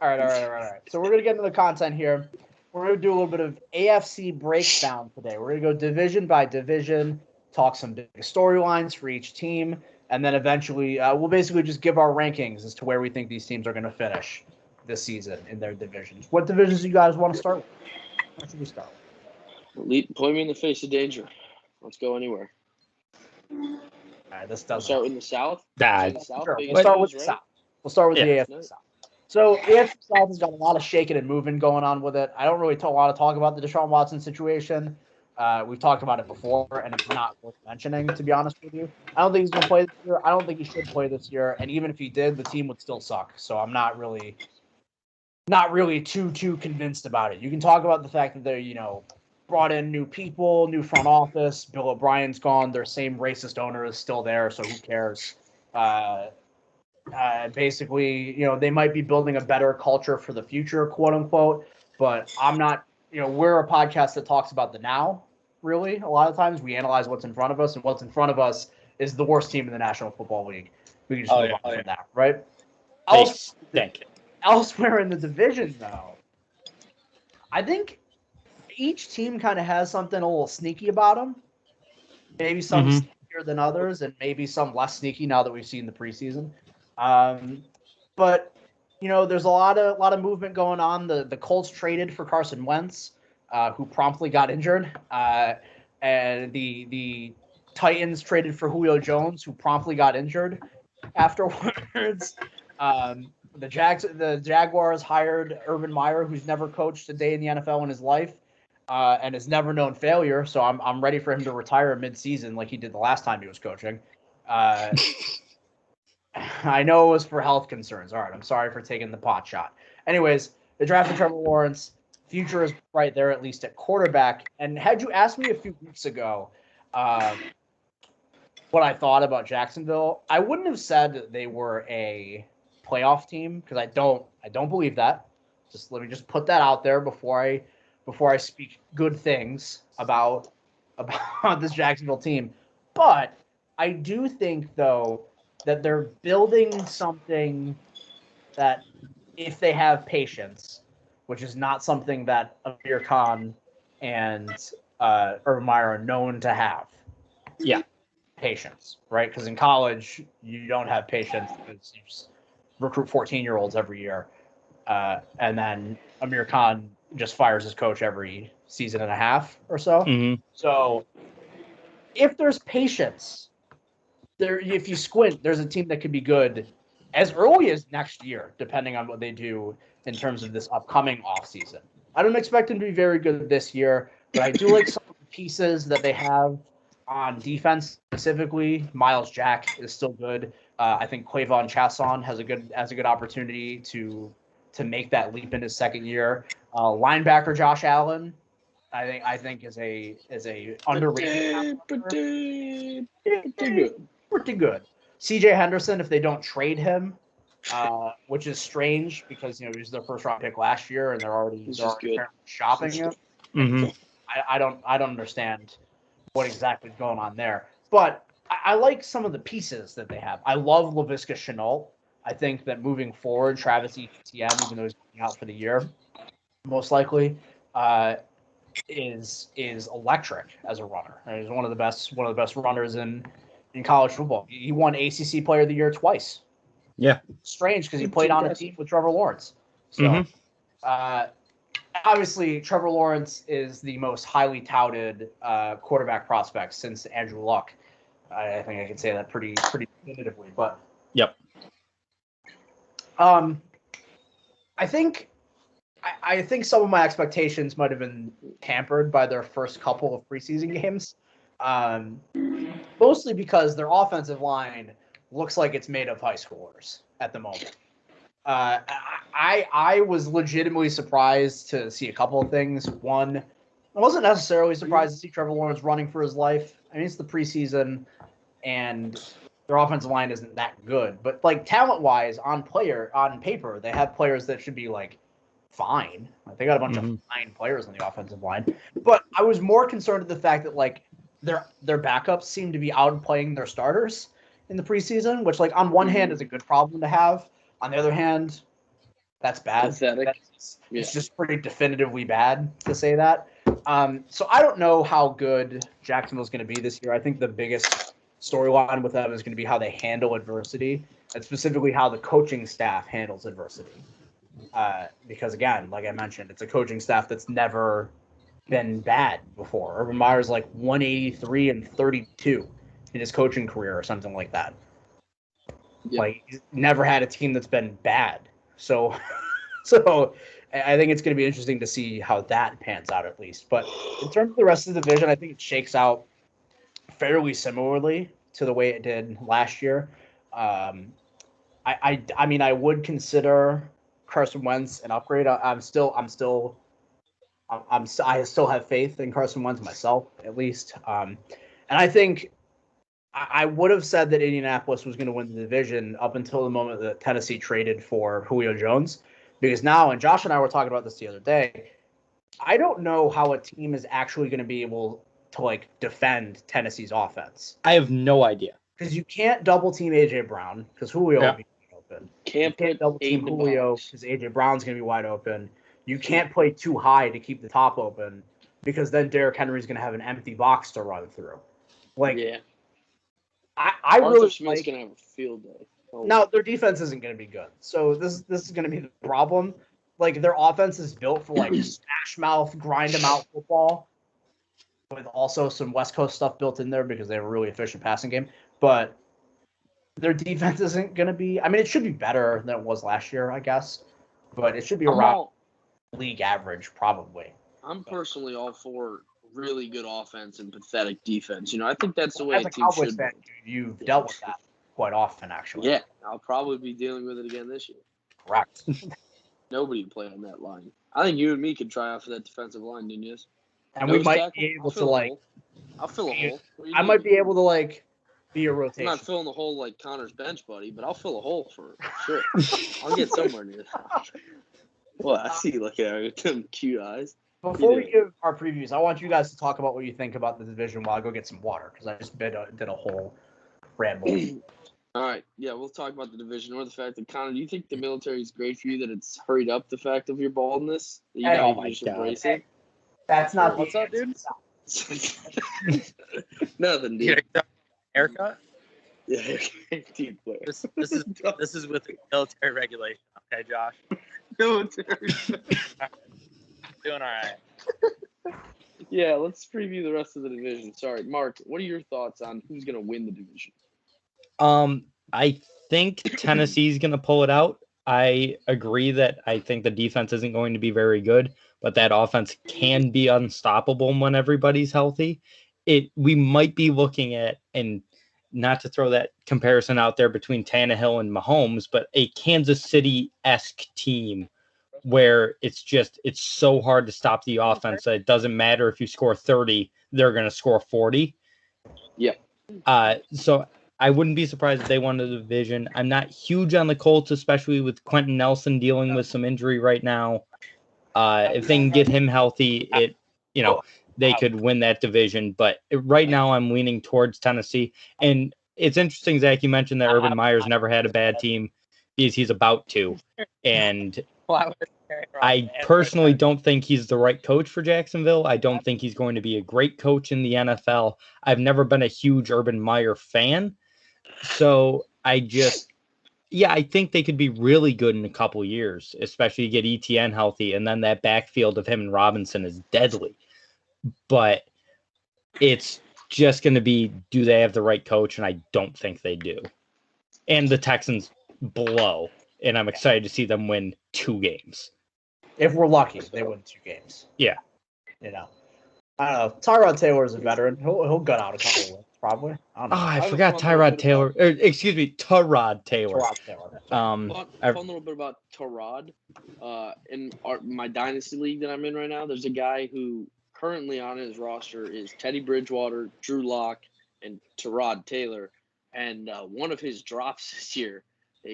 So we're gonna get into the content here. We're gonna do a little bit of AFC breakdown today. We're gonna go division by division, talk some big storylines for each team, and then eventually we'll basically just give our rankings as to where we think these teams are gonna finish this season in their divisions. What divisions do you guys want to start with? Where should we start?
Point me in the face of danger. Let's go anywhere.
All right, this
We'll
doesn't.
start in the South.
Nah,
The South,
Sure.
biggest
We'll start
news,
with the
right?
South. We'll start with
Yeah.
the AFC South. So the AFC South has got a lot of shaking and moving going on with it. I don't really a lot of talk about the Deshaun Watson situation. We've talked about it before, and it's not worth mentioning, to be honest with you. I don't think he's going to play this year. I don't think he should play this year. And even if he did, the team would still suck. So I'm not really too convinced about it. You can talk about the fact that they're, brought in new people, new front office. Bill O'Brien's gone. Their same racist owner is still there, so who cares? Basically, they might be building a better culture for the future, quote unquote. But I'm not, we're a podcast that talks about the now, really. A lot of times we analyze what's in front of us, and what's in front of us is the worst team in the National Football League. We can just move on from that, right?
they stink.
Elsewhere in the division, though, I think each team kind of has something a little sneaky about them. Maybe some sneakier than others, and maybe some less sneaky now that we've seen the preseason. But there's a lot of movement going on. The Colts traded for Carson Wentz, who promptly got injured, and the Titans traded for Julio Jones, who promptly got injured afterwards. The Jaguars hired Urban Meyer, who's never coached a day in the NFL in his life, and has never known failure. So I'm ready for him to retire mid-season like he did the last time he was coaching. I know it was for health concerns. All right, I'm sorry for taking the pot shot. Anyways, they drafted Trevor Lawrence. Future is right there, at least at quarterback. And had you asked me a few weeks ago what I thought about Jacksonville, I wouldn't have said that they were a playoff team, because I don't believe that. Let me put that out there before I speak good things about this Jacksonville team. But I do think, though, that they're building something that, if they have patience, which is not something that Amir Khan and Urban Meyer are known to have.
Yeah.
Patience, right? Because in college, you don't have patience because you just recruit 14-year-olds every year. And then Amir Khan just fires his coach every season and a half or so.
Mm-hmm.
So if there's patience, if you squint, there's a team that could be good as early as next year, depending on what they do in terms of this upcoming offseason. I don't expect them to be very good this year, but I do like some of the pieces that they have on defense specifically. Miles Jack is still good. I think Quavon Chasson has a good opportunity to make that leap in his second year. Linebacker Josh Allen, I think is a underrated. Pretty good. CJ Henderson, if they don't trade him, which is strange because he was their first round pick last year and they're already shopping him.
Mm-hmm.
I don't understand what exactly is going on there. But I like some of the pieces that they have. I love Laviska Shenault. I think that moving forward, Travis Etienne, even though he's out for the year, most likely, is electric as a runner. He's one of the best runners in college football. He won ACC Player of the Year twice.
Yeah,
strange because he played on a team with Trevor Lawrence. So, obviously, Trevor Lawrence is the most highly touted quarterback prospect since Andrew Luck. I think I can say that pretty definitively. But
yep.
I think some of my expectations might have been hampered by their first couple of preseason games, mostly because their offensive line looks like it's made of high schoolers at the moment. I was legitimately surprised to see a couple of things. One, I wasn't necessarily surprised to see Trevor Lawrence running for his life. I mean, it's the preseason, and their offensive line isn't that good. But like talent-wise, on paper, they have players that should be like fine. Like, they got a bunch of fine players on the offensive line. But I was more concerned with the fact that like their backups seem to be outplaying their starters in the preseason, which like on one hand is a good problem to have. On the other hand, that's bad. It's just pretty definitively bad to say that. So I don't know how good Jacksonville's going to be this year. I think the biggest storyline with them is going to be how they handle adversity, and specifically how the coaching staff handles adversity. Because again, like I mentioned, it's a coaching staff that's never been bad before. Urban Meyer's like 183-32 in his coaching career or something like that. Yep. Like, he's never had a team that's been bad. So I think it's going to be interesting to see how that pans out at least. But in terms of the rest of the division, I think it shakes out fairly similarly to the way it did last year. I mean, I would consider Carson Wentz an upgrade. I still have faith in Carson Wentz myself, at least. And I think I would have said that Indianapolis was going to win the division up until the moment that Tennessee traded for Julio Jones. Because now, and Josh and I were talking about this the other day, I don't know how a team is actually going to be able to like defend Tennessee's offense.
I have no idea.
Because you can't double team AJ Brown because Julio will be open. You can't double team Julio because AJ Brown's going to be wide open. You can't play too high to keep the top open because then Derrick Henry's going to have an empty box to run through. Like, I really
Smith's going to have a field day.
Now, their defense isn't going to be good. So this is going to be the problem. Like, their offense is built for, like, smash mouth, grind them out football with also some West Coast stuff built in there because they have a really efficient passing game. But their defense isn't going to be – I mean, it should be better than it was last year, I guess. But it should be around league average probably.
I'm personally all for really good offense and pathetic defense. You know, I think that's the way
As
a team should
be. You've dealt with that quite often, actually.
Yeah, I'll probably be dealing with it again this year.
Correct.
Nobody can play on that line. I think you and me could try out for that defensive line, Nunez.
And we might be able to, like...
I'll fill a hole.
I might be able to, like, be a rotation.
I'm not filling the hole like Connor's bench buddy, but I'll fill a hole for sure. I'll get somewhere near that. Well, I see you looking at her with them cute eyes.
Before we give our previews, I want you guys to talk about what you think about the division while I go get some water, because I just did a whole ramble.
All right. Yeah, we'll talk about the division or the fact that, Connor, do you think the military is great for you, that it's hurried up the fact of your baldness? That you
oh, my God. Hey, that's not
What's up, dude?
Nothing, dude.
Haircut?
Yeah, dude.
This is with the military regulation. Okay, Josh?
Military.
Doing all right.
Yeah, let's preview the rest of the division. Sorry, Mark, what are your thoughts on who's going to win the division?
I think Tennessee's going to pull it out. I agree that I think the defense isn't going to be very good, but that offense can be unstoppable when everybody's healthy. We might be looking at, and not to throw that comparison out there between Tannehill and Mahomes, but a Kansas City-esque team where it's so hard to stop the offense that it doesn't matter if you score 30, they're going to score 40.
Yeah.
So I wouldn't be surprised if they won the division. I'm not huge on the Colts, especially with Quentin Nelson dealing with some injury right now. If they can get him healthy, they could win that division. But right now I'm leaning towards Tennessee. And it's interesting, Zach, you mentioned that Urban Meyer's never had a bad team because he's about to. And I personally don't think he's the right coach for Jacksonville. I don't think he's going to be a great coach in the NFL. I've never been a huge Urban Meyer fan. So I think they could be really good in a couple years, especially get ETN healthy. And then that backfield of him and Robinson is deadly. But it's just going to be, do they have the right coach? And I don't think they do. And the Texans blow. And I'm excited to see them win 2 games.
If we're lucky, they win 2 games.
Yeah.
You know, I don't know. Tyrod Taylor is a veteran. He'll gut out a couple of wins, probably. I don't know.
I forgot Tyrod Taylor. Excuse me, Tyrod Taylor.
Tyrod Taylor.
Fun little bit about Tyrod. In my dynasty league that I'm in right now, there's a guy who currently on his roster is Teddy Bridgewater, Drew Lock, and Tyrod Taylor. And one of his drops this year,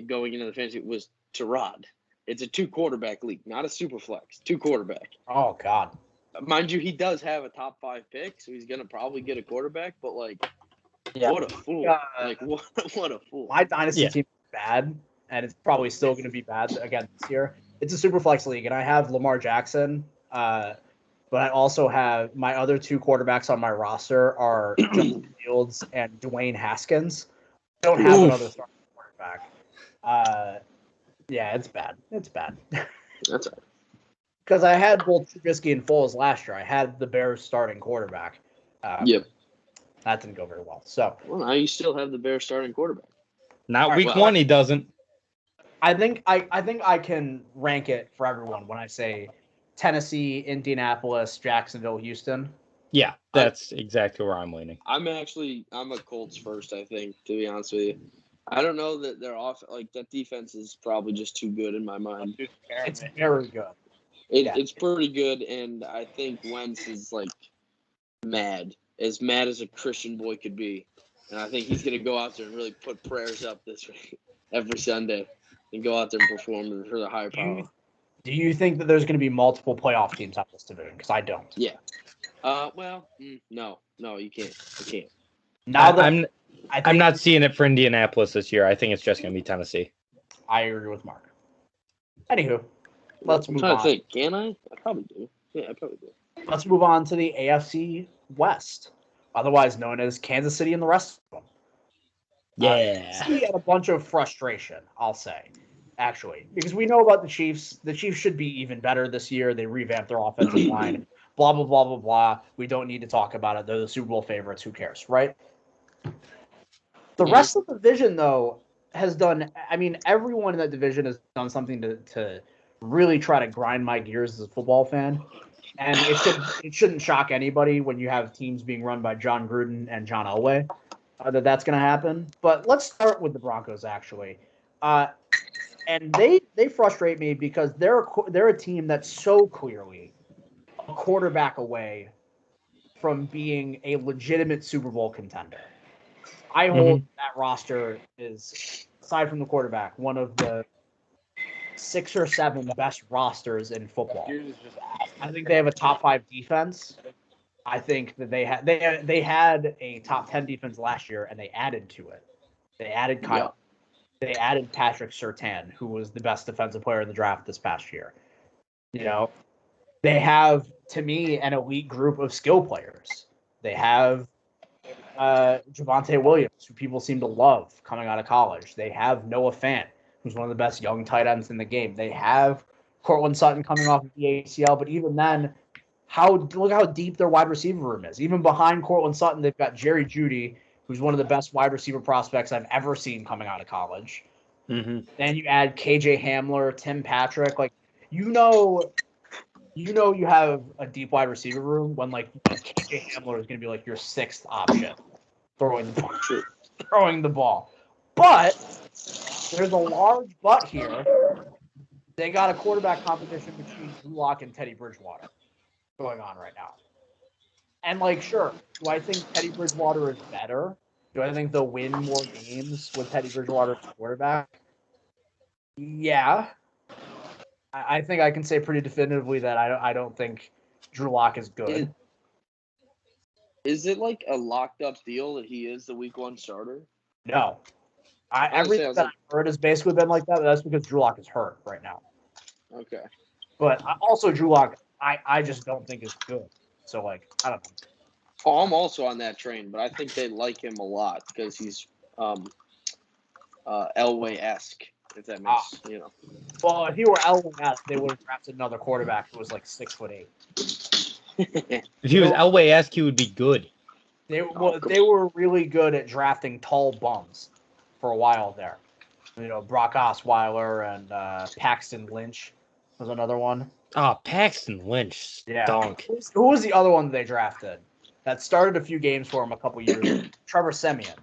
going into the fantasy, was Tyrod. It's a 2-quarterback league, not a super flex. 2-quarterback.
Oh God.
Mind you, he does have a top 5 pick, so he's gonna probably get a quarterback. But what a fool! What a fool!
My dynasty team is bad, and it's probably still going to be bad again this year. It's a super flex league, and I have Lamar Jackson, but I also have my other 2 quarterbacks on my roster are Justin Fields and Dwayne Haskins. I don't have another starting quarterback. Yeah, it's bad. It's bad.
That's right.
Because I had both Trubisky and Foles last year. I had the Bears starting quarterback.
Yep.
That didn't go very well. So
now you still have the Bears starting quarterback.
Not week 1, he doesn't.
I think I can rank it for everyone when I say Tennessee, Indianapolis, Jacksonville, Houston.
Yeah, that's exactly where I'm leaning.
I'm a Colts first, I think, to be honest with you. I don't know that they're off. That defense is probably just too good in my mind.
It's very good.
It's pretty good, and I think Wentz is mad as a Christian boy could be, and I think he's gonna go out there and really put prayers up this week every Sunday and go out there and perform for the higher power.
Do you think that there's going to be multiple playoff teams out this division? Because I don't.
Yeah. No, you can't. You can't.
Now that
I'm not seeing it for Indianapolis this year. I think it's just going to be Tennessee.
I agree with Mark. Anywho, let's move on.
I'm trying to think. Can I? I probably do. Yeah, I probably do.
Let's move on to the AFC West, otherwise known as Kansas City and the rest of them.
Yeah.
We had a bunch of frustration, I'll say, actually, because we know about the Chiefs. The Chiefs should be even better this year. They revamped their offensive line. Blah, blah, blah, blah, blah. We don't need to talk about it. They're the Super Bowl favorites. Who cares, right? The rest of the division, though, has done – I mean, everyone in that division has done something to really try to grind my gears as a football fan. And it shouldn't shock anybody when you have teams being run by John Gruden and John Elway that's going to happen. But let's start with the Broncos, actually. And they frustrate me because they're a team that's so clearly a quarterback away from being a legitimate Super Bowl contender. I hold that roster is, aside from the quarterback, one of the 6 or 7 best rosters in football. I think they have a top 5 defense. I think that they had a top 10 defense last year, and they added to it. They added Kyle. Yeah. They added Patrick Surtain, who was the best defensive player in the draft this past year. They have, to me, an elite group of skill players. They have Javonte Williams, who people seem to love coming out of college. They have Noah Fant, who's one of the best young tight ends in the game. They have Cortland Sutton coming off of the ACL, but even then, look how deep their wide receiver room is. Even behind Cortland Sutton, they've got Jerry Jeudy, who's one of the best wide receiver prospects I've ever seen coming out of college. Mm-hmm. Then you add KJ Hamler, Tim Patrick. You have a deep wide receiver room when KJ Hamler is going to be your 6th option throwing the ball. But there's a large but here. They got a quarterback competition between Drew Lock and Teddy Bridgewater going on right now. And sure, do I think Teddy Bridgewater is better? Do I think they'll win more games with Teddy Bridgewater as quarterback? Yeah. I think I can say pretty definitively that I don't think Drew Lock is good.
Is it like a locked up deal that he is the week 1 starter?
No.
was
Everything
saying,
that I've heard has basically been like that, but that's because Drew Lock is hurt right now.
Okay.
But also Drew Lock, I just don't think is good. So, like, I don't know.
Oh, I'm also on that train, but I think they like him a lot because he's Elway-esque, if that makes,
Well, if he were Elway, they would have drafted another quarterback who was like 6'8".
If he was Elway-esque, he would be good.
They were really good at drafting tall bums for a while there. Brock Osweiler and Paxton Lynch was another one.
Oh, Paxton Lynch stunk.
Yeah. Who was the other one they drafted that started a few games for him a couple years ago? Trevor Siemian.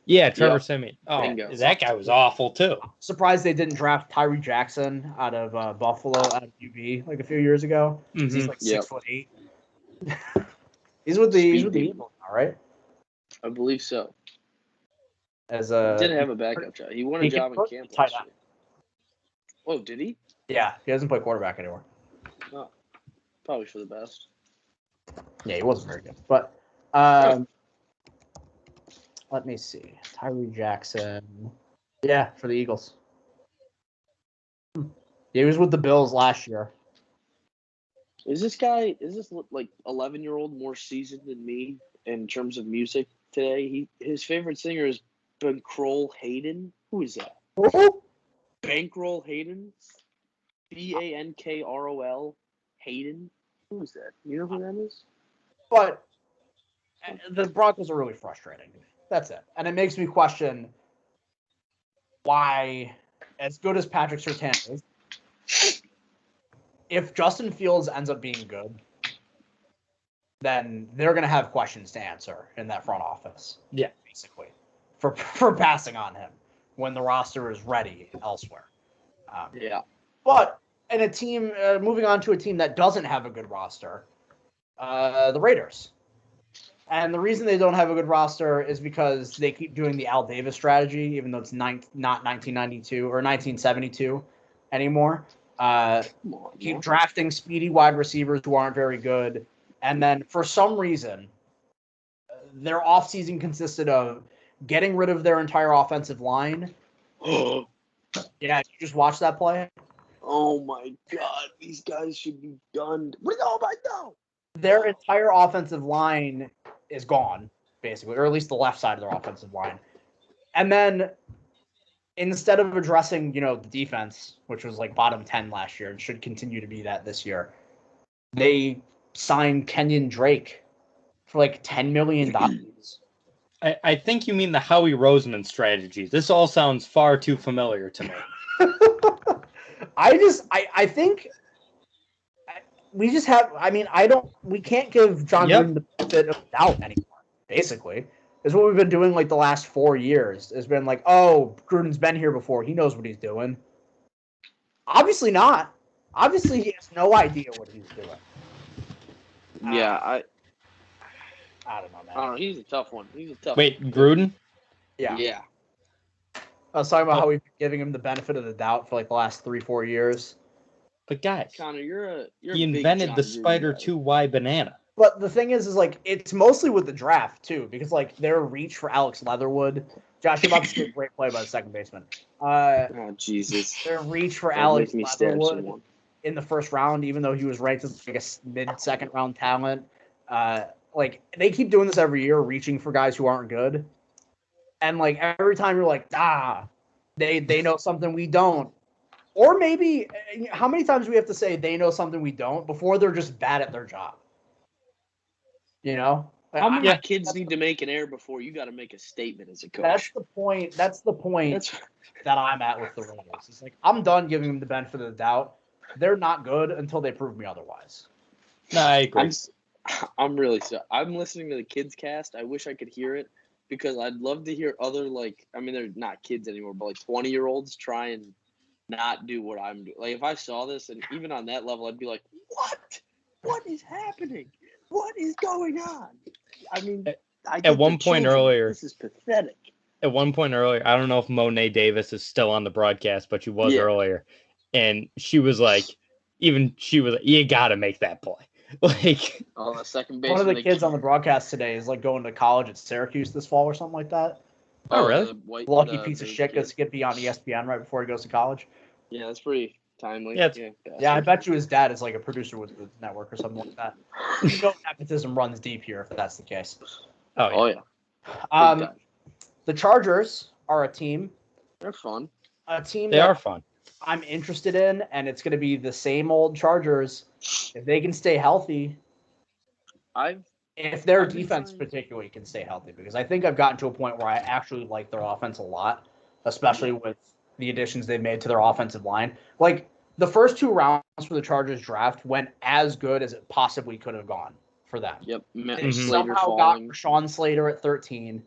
Yeah, Trevor Siemian. Oh,
Bingo.
That guy was awful, too.
Surprised they didn't draft Tyree Jackson out of Buffalo, out of UB, like a few years ago.
Mm-hmm.
He's like 6'8". He's with the Eagles now, right?
I believe so.
He
didn't have a backup job. He won a job in camp last year. Oh, did he?
Yeah, he doesn't play quarterback anymore.
Oh, probably for the best.
Yeah, he wasn't very good. But let me see. Tyree Jackson. Yeah, for the Eagles. Yeah, he was with the Bills last year.
Is this like 11-year-old more seasoned than me in terms of music today? His favorite singer is Bankroll Hayden. Who is that? Bankroll Hayden? Bankrol Hayden? Who is that? You know who that is?
But the Broncos are really frustrating. That's it. And it makes me question why, as good as Patrick Surtain is, if Justin Fields ends up being good, then they're going to have questions to answer in that front office.
Yeah.
Basically. For passing on him when the roster is ready elsewhere.
Yeah.
But in a team, moving on to a team that doesn't have a good roster, the Raiders. And the reason they don't have a good roster is because they keep doing the Al Davis strategy, even though it's not 1992 or 1972 anymore. Keep drafting speedy wide receivers who aren't very good. And then for some reason, their offseason consisted of getting rid of their entire offensive line. Yeah, you just watch that play.
Oh my God, these guys should be done. Oh my God.
Their entire offensive line is gone, basically, or at least the left side of their offensive line. And then instead of addressing, the defense, which was like bottom 10 last year and should continue to be that this year, they signed Kenyon Drake for like $10 million.
I think you mean the Howie Roseman strategy. This all sounds far too familiar to me.
I think we just have, we can't give John Gruden the benefit of doubt anymore, basically. Is what we've been doing like the last 4 years. It's been like, oh, Gruden's been here before. He knows what he's doing. Obviously not. Obviously he has no idea what he's doing.
Yeah,
I don't know, man.
Oh, he's a tough one.
Wait, Gruden?
Yeah.
I was talking about how we've been giving him the benefit of the doubt for like the last 3-4 years.
But guys,
Connor,
he invented the Spider 2Y banana.
But the thing is like it's mostly with the draft too, because like their reach for Alex Leatherwood. Josh, you're about to see a great play by the second baseman.
Oh Jesus!
Their reach for Alex Leatherwood in the first round, even though he was ranked as like a mid-second round talent. Like they keep doing this every year, reaching for guys who aren't good. And like every time you're like, they know something we don't. Or maybe how many times do we have to say they know something we don't before they're just bad at their job?
How many kids need to make an error before you got to make a statement as a coach?
That's the point that I'm at with the Raiders. It's like I'm done giving them the benefit of the doubt. They're not good until they prove me otherwise.
No, I agree.
I'm really sorry. I'm listening to the kids cast. I wish I could hear it because I'd love to hear other they're not kids anymore, but like 20-year-olds try and not do what I'm doing. Like if I saw this and even on that level, I'd be like, what? What is happening? What is going on? I mean,
at one point earlier,
this is pathetic.
At one point earlier, I don't know if Monet Davis is still on the broadcast, but she was earlier. And she was like, you got to make that play. Like,
Oh, the second base.
One of the kids on the broadcast today is like going to college at Syracuse this fall or something like that.
Oh, really?
The
Lucky piece of shit
kid.
gets to be on ESPN right before he goes to college.
Yeah, that's pretty timely.
Yeah,
Yeah, I bet you his dad is like a producer with the network or something like that. You know, nepotism runs deep here if that's the case.
Oh yeah. Big time.
The Chargers are a team.
They're fun.
They are fun.
I'm interested in, and it's going to be the same old Chargers if they can stay healthy. If their defense particularly can stay healthy, because I think I've gotten to a point where I actually like their offense a lot, especially with the additions they've made to their offensive line. Like, the first 2 rounds for the Chargers draft went as good as it possibly could have gone for them.
Yep.
They somehow got Rashawn Slater at 13,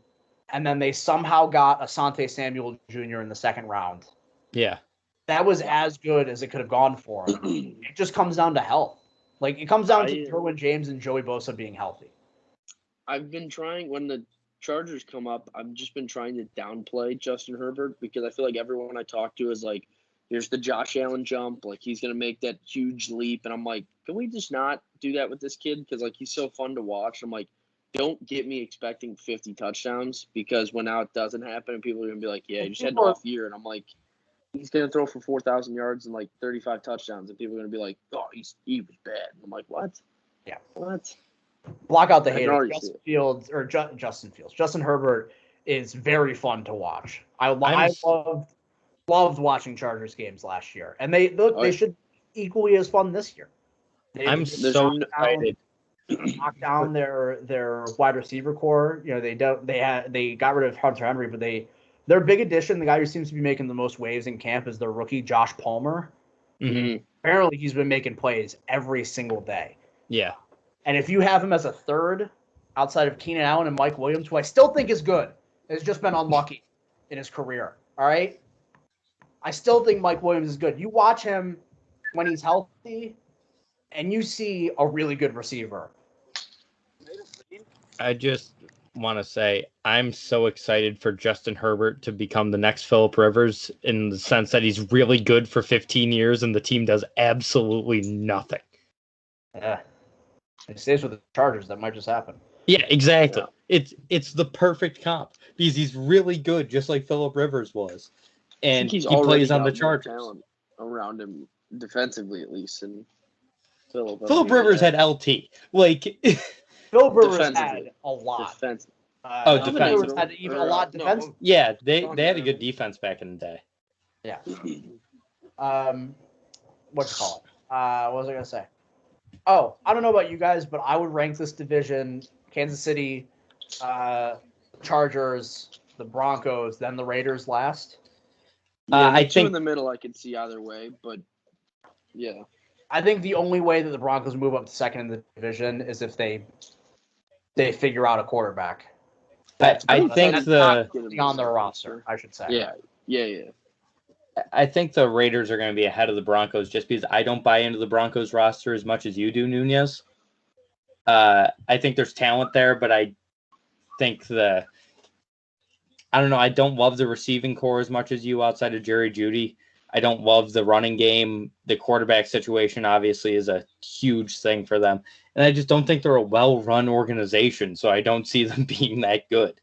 and then they somehow got Asante Samuel Jr. in the second round.
Yeah.
That was as good as it could have gone for them. It just comes down to health. Like, it comes down to Derwin James and Joey Bosa being healthy.
I've been trying, when the Chargers come up, I've just been trying to downplay Justin Herbert because I feel like everyone I talk to is like, here's the Josh Allen jump. Like, he's going to make that huge leap. And I'm like, can we just not do that with this kid? Because, like, he's so fun to watch. I'm like, don't get me expecting 50 touchdowns because when now it doesn't happen and people are going to be like, yeah, he just had an off year. And I'm like, he's going to throw for 4,000 yards and like 35 touchdowns. And people are going to be like, oh, he was bad. And I'm like, what?
Yeah.
What?
Block out the haters. Justin Herbert is very fun to watch. I loved watching Chargers games last year. And they should be equally as fun this year.
I'm so excited.
Knock down their wide receiver core. You know, they got rid of Hunter Henry, but their big addition, the guy who seems to be making the most waves in camp, is their rookie Josh Palmer.
Mm-hmm.
Apparently, he's been making plays every single day.
Yeah.
And if you have him as a third, outside of Keenan Allen and Mike Williams, who I still think is good, has just been unlucky in his career. All right, I still think Mike Williams is good. You watch him when he's healthy, and you see a really good receiver.
I just want to say I'm so excited for Justin Herbert to become the next Phillip Rivers in the sense that he's really good for 15 years and the team does absolutely nothing.
Yeah. If he stays with the Chargers, that might just happen.
Yeah, exactly. Yeah. It's the perfect comp because he's really good, just like Phillip Rivers was. And he plays on the Chargers.
Around him defensively, at least. And Phillip
Rivers had LT. Like,
Phillip Rivers had a lot.
Defensive.
Defense had even a lot defense.
Yeah, they had a good defense back in the day.
Yeah. What you call it? What was I gonna say? Oh, I don't know about you guys, but I would rank this division: Kansas City, Chargers, the Broncos, then the Raiders last.
Yeah, I think in the middle I could see either way, but yeah.
I think the only way that the Broncos move up to second in the division is if they figure out a quarterback.
I think
that's on their roster, I should say.
Yeah.
I think the Raiders are going to be ahead of the Broncos just because I don't buy into the Broncos roster as much as you do, Nunez. I think there's talent there, but I think I don't know. I don't love the receiving core as much as you outside of Jerry Jeudy. I don't love the running game. The quarterback situation obviously is a huge thing for them. And I just don't think they're a well-run organization, so I don't see them being that good.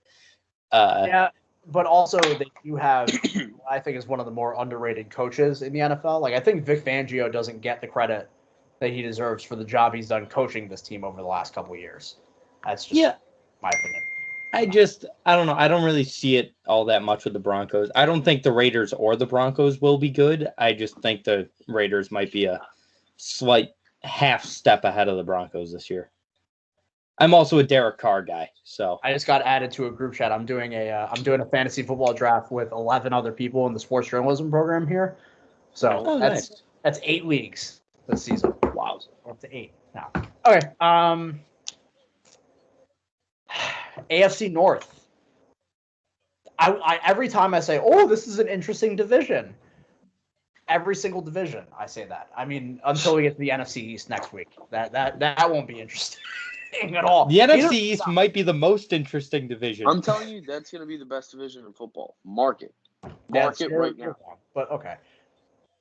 Yeah, but also they do have, I think, is one of the more underrated coaches in the NFL. Like, I think Vic Fangio doesn't get the credit that he deserves for the job he's done coaching this team over the last couple of years. That's just my opinion.
I don't know. I don't really see it all that much with the Broncos. I don't think the Raiders or the Broncos will be good. I just think the Raiders might be a slight half step ahead of the Broncos this year. I'm also a Derek Carr guy, so
I just got added to a group chat. I'm doing a fantasy football draft with 11 other people in the sports journalism program here. So that's 8 leagues this season. Wow, up to 8 now. Okay. AFC North. I every time I say, "Oh, this is an interesting division," every single division I say that. I mean, until we get to the NFC East next week, that won't be interesting at all.
The NFC East might be the most interesting division.
I'm telling you, that's going to be the best division in football. Market right now.
But okay.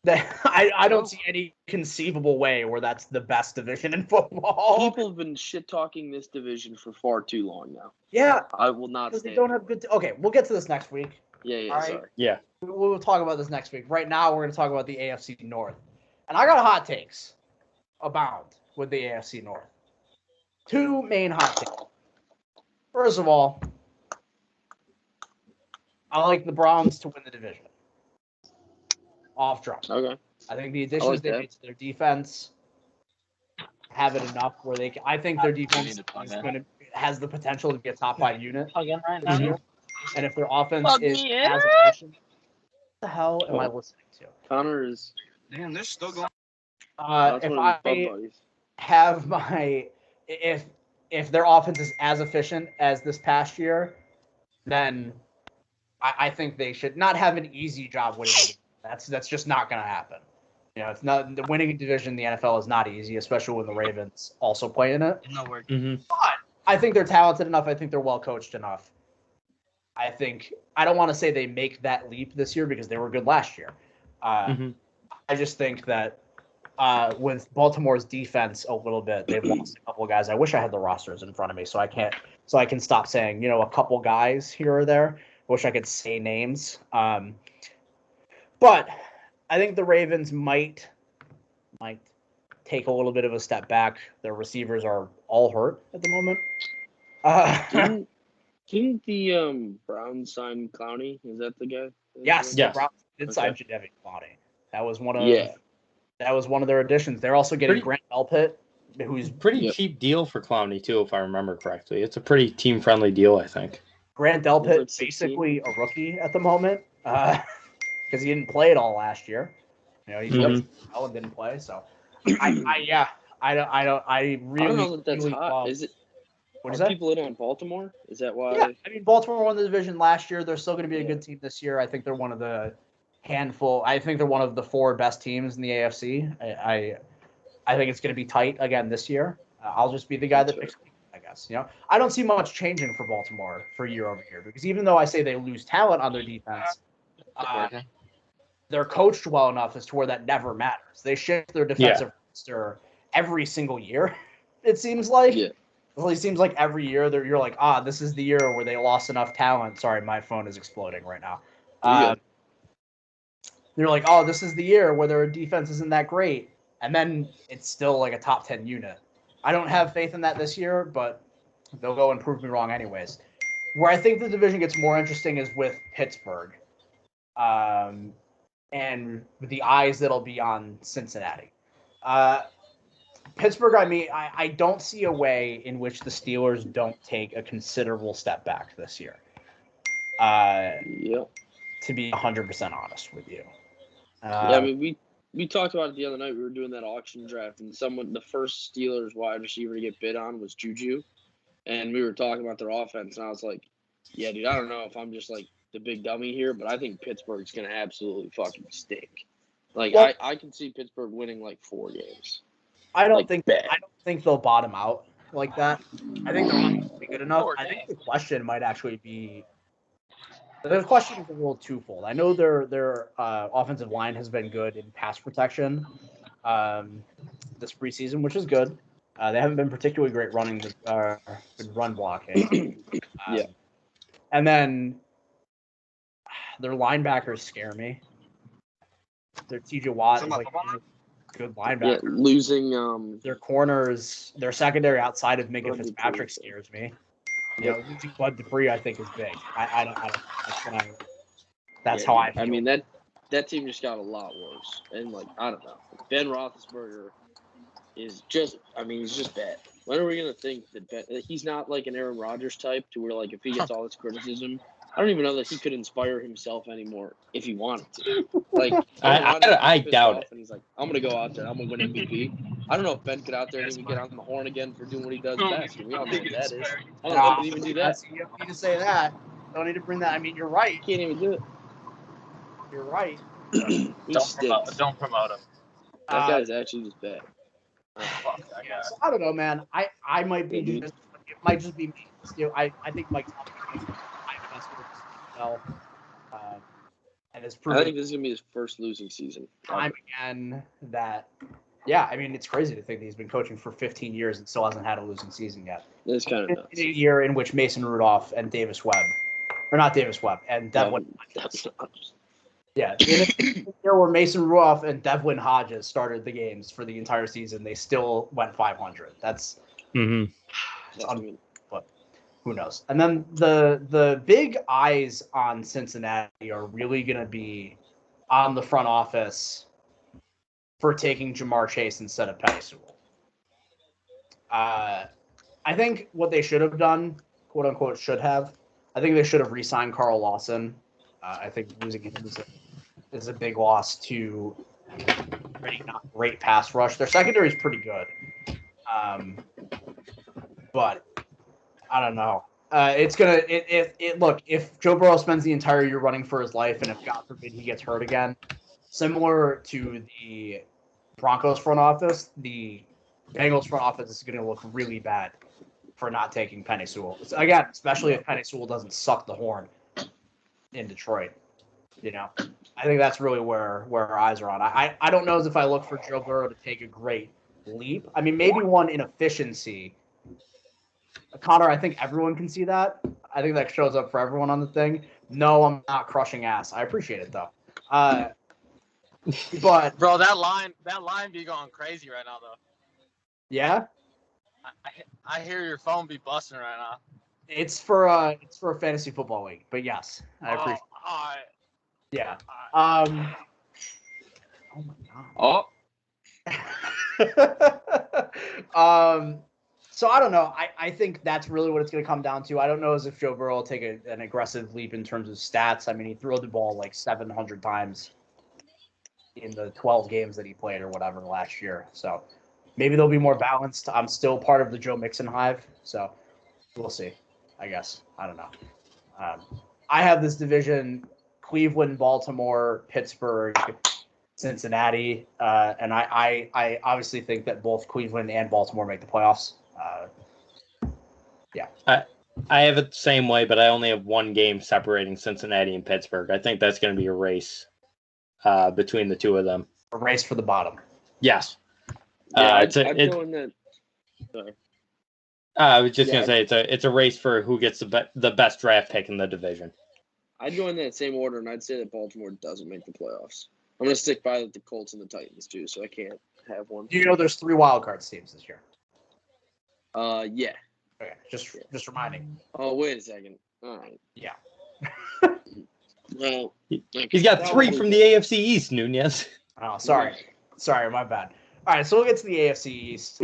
I don't see any conceivable way where that's the best division in football.
People have been shit talking this division for far too long now.
Yeah,
I will not
because
stand.
they don't have good. Okay, we'll get to this next week.
Yeah,
All right?
sorry.
Yeah.
We'll talk about this next week. Right now, we're going to talk about the AFC North, and I got hot takes abound with the AFC North. Two main hot takes. First of all, I like the Browns to win the division. Off drop.
Okay.
I think the additions
like
they
that.
made to their defense have it enough where they can. I think their defense has the potential to be a top 5 unit this year. And if their offense is as efficient, what the hell am I listening to?
Connor is.
Damn, they're still going.
If I have if their offense is as efficient as this past year, then I think they should not have an easy job winning. That's just not going to happen. You know, it's not the winning a division in the NFL is not easy, especially when the Ravens also play in it. But I think they're talented enough. I think they're well coached enough. I don't want to say they make that leap this year because they were good last year. I just think that with Baltimore's defense a little bit, they've lost a couple of guys. I wish I had the rosters in front of me so I can stop saying, a couple guys here or there. I wish I could say names. But I think the Ravens might take a little bit of a step back. Their receivers are all hurt at the moment.
Didn't the Browns sign Clowney? Is that the guy?
Yes. The Browns did sign Jadeveon Clowney. That was one of their additions. They're also getting Grant Delpit, who's
pretty cheap deal for Clowney too, if I remember correctly. It's a pretty team-friendly deal, I think.
Grant Delpit, basically a rookie at the moment, because he didn't play it all last year. He played and didn't play. So, I really
don't know that that's hot. Is it?
What is
that?
that?
People in on Baltimore? Is that why?
Yeah, I mean, Baltimore won the division last year. They're still going to be a good team this year. I think they're one of the handful. I think they're one of the 4 best teams in the AFC. I think it's going to be tight again this year. I'll just be the guy that picks. I guess I don't see much changing for Baltimore for year over year because even though I say they lose talent on their defense, they're coached well enough as to where that never matters. They shift their defensive roster every single year. It seems like. Yeah. Well, it seems like every year you're like, this is the year where they lost enough talent. Sorry, my phone is exploding right now. You're like, this is the year where their defense isn't that great, and then it's still like a top 10 unit. I don't have faith in that this year, but they'll go and prove me wrong anyways. Where I think the division gets more interesting is with Pittsburgh, and the eyes that'll be on Cincinnati. Pittsburgh, I don't see a way in which the Steelers don't take a considerable step back this year. To be 100% honest with you.
We talked about it the other night. We were doing that auction draft, and the first Steelers wide receiver to get bid on was Juju. And we were talking about their offense, and I was like, yeah, dude, I don't know if I'm just like the big dummy here, but I think Pittsburgh's going to absolutely fucking stink. Like, I can see Pittsburgh winning like 4 games.
I don't think they'll bottom out like that. I think they're going to be good enough. I think the question might actually be the question is a little twofold. I know their offensive line has been good in pass protection this preseason, which is good. They haven't been particularly great running run blocking. And then their linebackers scare me. Their TJ Watt is like good linebacker.
Yeah, losing
their corners, their secondary outside of Minka Fitzpatrick scares me. Losing Bud Dupree I think is big. I don't. That's how I feel.
I mean that team just got a lot worse, and I don't know. Ben Roethlisberger is just. He's just bad. When are we gonna think that he's not like an Aaron Rodgers type to where if he gets all this criticism, I don't even know that he could inspire himself anymore if he wanted to.
I doubt it.
And he's like, I'm gonna go out there. I'm gonna win MVP. I don't know if Ben could out there and even get on the horn again for doing what he does best. And we all know what that is. I don't know if he can even do that.
You don't need to say that. Don't need to bring that. You're right.
He can't even do it.
You're right.
Don't promote him.
That guy's actually just bad.
So I don't know, man. I might be it might just be me. I think Mike Tomlin and it's
I
proven
think this is gonna be his first losing season.
time again that, yeah, I mean, it's crazy to think that he's been coaching for 15 years and still hasn't had a losing season yet.
It's kind of
In
nuts.
a year in which Mason Rudolph and Davis Webb, or not Davis Webb, and Devlin.
That's nuts.
Yeah, in a year where Mason Rudolph and Devlin Hodges started the games for the entire season, they still went 500. That's but who knows? And then the big eyes on Cincinnati are really going to be on the front office for taking Jamar Chase instead of Penei Sewell. I think what they should have done, quote unquote, I think they should have re-signed Carl Lawson. I think losing him is a big loss to pretty not great pass rush. Their secondary is pretty good, but I don't know. It's gonna look, if Joe Burrow spends the entire year running for his life, and if God forbid he gets hurt again, similar to the Broncos front office, the Bengals front office is going to look really bad for not taking Penei Sewell. Again, especially if Penei Sewell doesn't suck the horn in Detroit. You know, I think that's really where our eyes are on. I don't know if I look for Joe Burrow to take a great leap. I mean, maybe one in efficiency. Connor, I think everyone can see that. I think that shows up for everyone on the thing. No, I'm not crushing ass. I appreciate it though. But
Bro, that line be going crazy right now though.
yeah,
I hear your phone be busting right now.
it's for a fantasy football league. But yes, I appreciate.
All right.
Yeah.
Oh,
So I don't know. I think that's really what it's going to come down to. I don't know as if Joe Burrow will take an aggressive leap in terms of stats. I mean, he threw the ball like 700 times in the 12 games that he played or whatever last year. So maybe they'll be more balanced. I'm still part of the Joe Mixon hive, so we'll see. I guess I don't know. I have this division: Cleveland, Baltimore, Pittsburgh, Cincinnati, and I obviously think that both Cleveland and Baltimore make the playoffs. Yeah.
I have it the same way, but I only have one game separating Cincinnati and Pittsburgh. I think that's going to be a race between the two of them.
A race for the bottom.
Yes.
I'd go in that. Sorry.
I was just going to say it's a race for who gets the best draft pick in the division.
I'd go in that same order, and I'd say that Baltimore doesn't make the playoffs. I'm going to stick by the Colts and the Titans too, so I can't have one.
Do you know there's 3 wild card teams this year?
Yeah.
Okay, just reminding.
Oh, wait a second. All right.
Yeah.
Well,
He's got 3 from the AFC East, Nunez.
Oh, sorry, my bad. All right, so we'll get to the AFC East.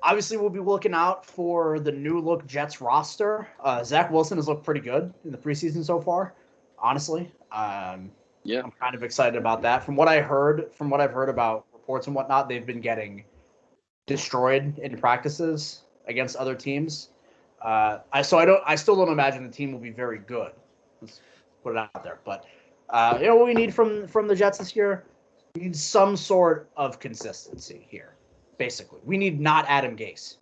Obviously, we'll be looking out for the new look Jets roster. Zach Wilson has looked pretty good in the preseason so far, honestly.
Yeah.
I'm kind of excited about that. From what I've heard about reports and whatnot, they've been getting destroyed in practices against other teams. I still don't imagine the team will be very good. Let's put it out there. But you know what we need from the Jets this year? We need some sort of consistency here. Basically, we need not Adam Gase.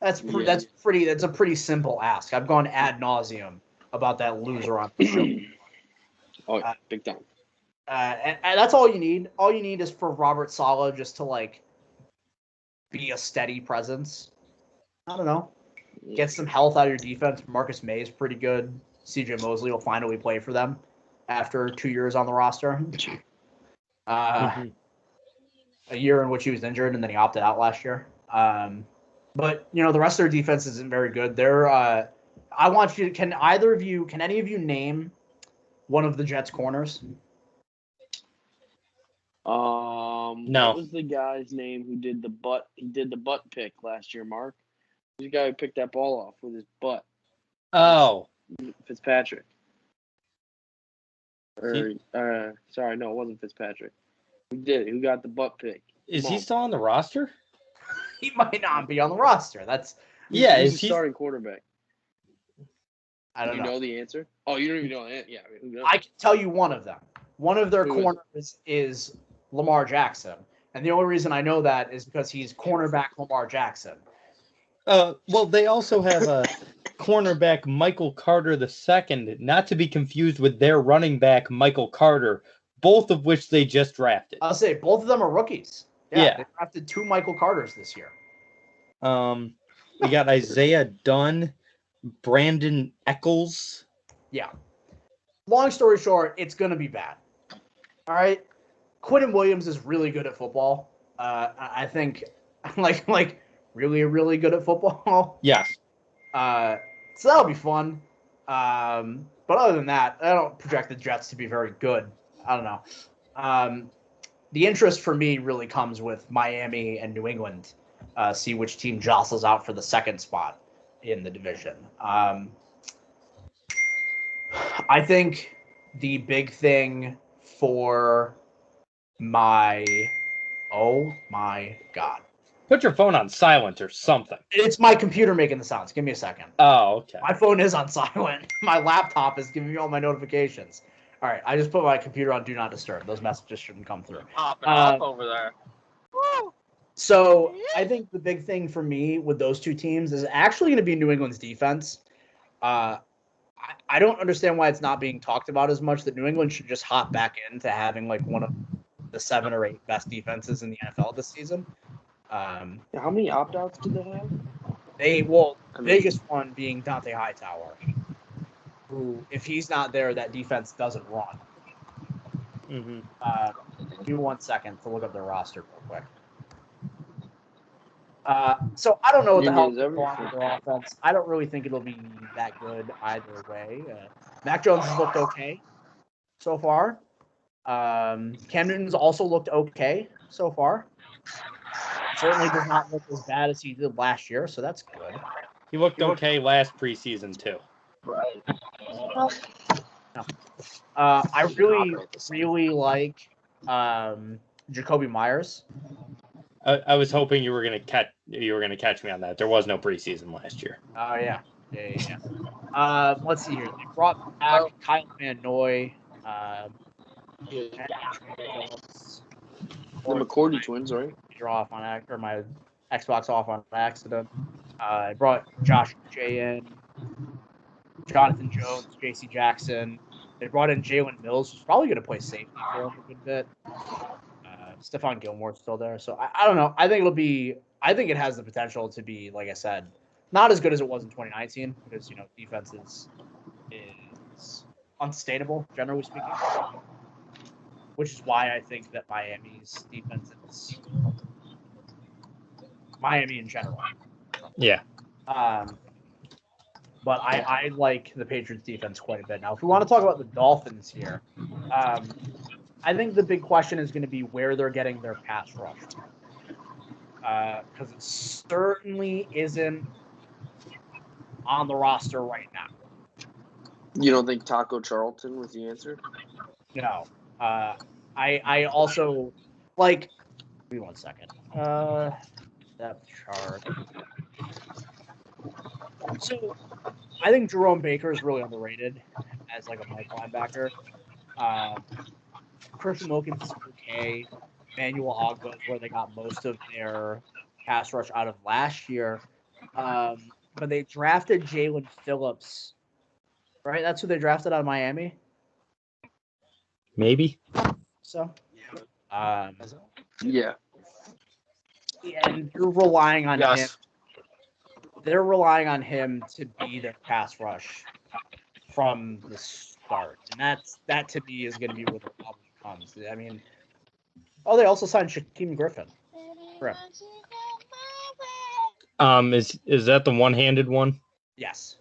That's a pretty simple ask. I've gone ad nauseum about that loser on the show.
Oh, big time.
And that's all you need. All you need is for Robert Saleh just to like be a steady presence. I don't know. Get some health out of your defense. Marcus May is pretty good. CJ Mosley will finally play for them after 2 years on the roster. A year in which he was injured and then he opted out last year. But you know, the rest of their defense isn't very good. I want you. Can any of you name one of the Jets' corners?
No.
What was the guy's name who did the butt? He did the butt pick last year, Mark. Who's the guy who picked that ball off with his butt?
Oh.
Fitzpatrick. Sorry, no, it wasn't Fitzpatrick. Who did it? Who got the butt pick?
Is he still on the roster?
He might not be on the roster.
He's the starting quarterback.
I don't know.
Do you know the answer? Oh, you don't even know the answer? Yeah. Who knows?
I can tell you one of them. One of their corners is Lamar Jackson. And the only reason I know that is because he's cornerback Lamar Jackson.
Well, they also have cornerback Michael Carter II, not to be confused with their running back Michael Carter, both of which they just drafted.
I'll say both of them are rookies.
Yeah.
They drafted 2 Michael Carters this year.
We got Isaiah Dunn, Brandon Eccles.
Yeah. Long story short, it's going to be bad. All right. Quentin Williams is really good at football. I think, like really, really good at football.
Yes.
So that'll be fun. But other than that, I don't project the Jets to be very good. I don't know. The interest for me really comes with Miami and New England. See which team jostles out for the second spot in the division. I think the big thing for oh my God.
Put your phone on silent or something.
It's my computer making the sounds. Give me a second.
Oh, okay.
My phone is on silent. My laptop is giving me all my notifications. All right, I just put my computer on Do Not Disturb. Those messages shouldn't come through.
Popping off over there. Woo!
So I think the big thing for me with those two teams is actually going to be New England's defense. I don't understand why it's not being talked about as much that New England should just hop back into having like one of the 7 or 8 best defenses in the NFL this season.
How many opt-outs do they have?
Biggest one being Dante Hightower, who, if he's not there, that defense doesn't run.
Mm-hmm.
Give me 1 second to look up their roster real quick. So I don't know what the hell is going on with their offense. I don't really think it'll be that good either way. Mac Jones has looked okay so far. Cam Newton's also looked okay so far. Certainly does not look as bad as he did last year, so that's good.
He looked okay last preseason too.
Right.
I really like Jacoby Myers.
I was hoping you were gonna catch me on that. There was no preseason last year.
Oh yeah. Let's see here. They brought back Kyle Van Noy.
The McCourty twins, right?
Draw off on my Xbox off on accident. I brought Josh J in, Jonathan Jones, J.C. Jackson. They brought in Jalen Mills, who's probably going to play safety for him a good bit. Stephon Gilmore's still there, so I don't know. I think it has the potential to be, like I said, not as good as it was in 2019 because defense is unsustainable generally speaking. Which is why I think that Miami's defense is Miami in general.
Yeah.
But I like the Patriots defense quite a bit. Now, if we want to talk about the Dolphins here, I think the big question is going to be where they're getting their pass rush. Because it certainly isn't on the roster right now.
You don't think Taco Charlton was the answer?
No. I also like. Give me 1 second. Depth chart. So, I think Jerome Baker is really underrated as like a Mike linebacker. Christian Wilkins is okay. Emmanuel Ogba is where they got most of their pass rush out of last year. But they drafted Jalen Phillips, right? That's who they drafted out of Miami.
Maybe.
So,
yeah.
And you're relying on him. They're relying on him to be their pass rush from the start, and that to me is going to be where the problem comes. I mean, they also signed Shaquem Griffin. Correct.
Is that the one-handed one?
Yes.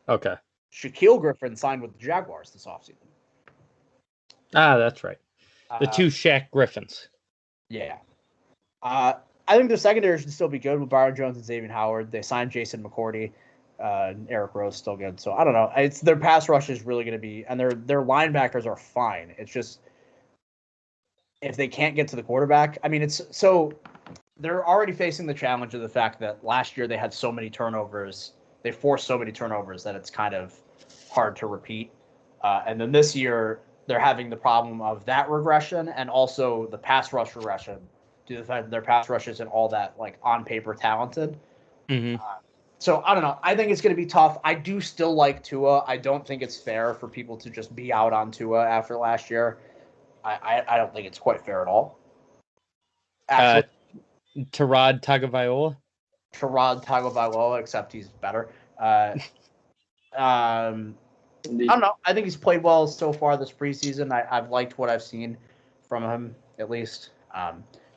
Okay.
Shaquille Griffin signed with the Jaguars this offseason.
Ah, that's right. The 2 Shaq Griffins.
Yeah. I think their secondary should still be good with Byron Jones and Xavier Howard. They signed Jason McCourty. Eric Rose still good. So I don't know. It's their pass rush is really going to be, and their linebackers are fine. It's just if they can't get to the quarterback. I mean, it's so they're already facing the challenge of the fact that last year they had so many turnovers. They forced so many turnovers that it's kind of hard to repeat. And then this year they're having the problem of that regression and also the pass rush regression due to the fact that their pass rush isn't all that like on paper talented.
Mm-hmm.
So I don't know. I think it's going to be tough. I do still like Tua. I don't think it's fair for people to just be out on Tua after last year. I don't think it's quite fair at all. Actually,
Tyrod Tagovailoa.
except he's better. I don't know. I think he's played well so far this preseason. I've liked what I've seen from him, at least.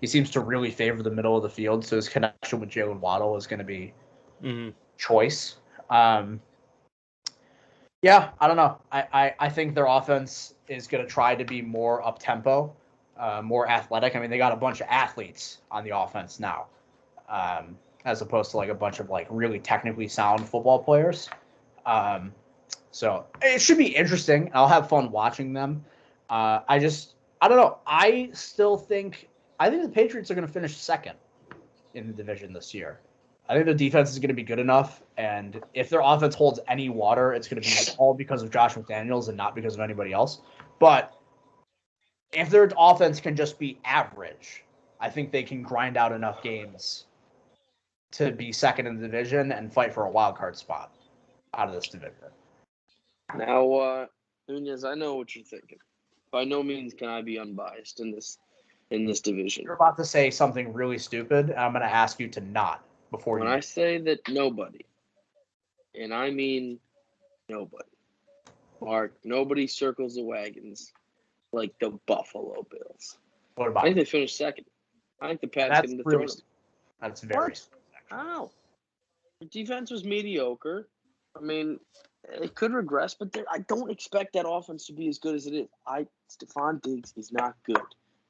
He seems to really favor the middle of the field, so his connection with Jalen Waddle is going to be choice. Yeah, I don't know. I think their offense is going to try to be more up-tempo, more athletic. I mean, they got a bunch of athletes on the offense now, as opposed to like a bunch of like really technically sound football players. So it should be interesting. I'll have fun watching them. I don't know. I think the Patriots are going to finish second in the division this year. I think the defense is going to be good enough, and if their offense holds any water, it's going to be all because of Josh McDaniels and not because of anybody else. But if their offense can just be average, I think they can grind out enough games to be second in the division and fight for a wild card spot out of this division.
Now, Nunez, I know what you're thinking. By no means can I be unbiased in this division.
You're about to say something really stupid, and I'm going to ask you to not before
when
you.
I say that nobody, and I mean nobody, Mark, nobody circles the wagons like the Buffalo Bills.
What about?
I think they finished second. I think the Pats getting the throw.
That's very.
How? The defense was mediocre. I mean, it could regress, but I don't expect that offense to be as good as it is. Stephon Diggs is not good.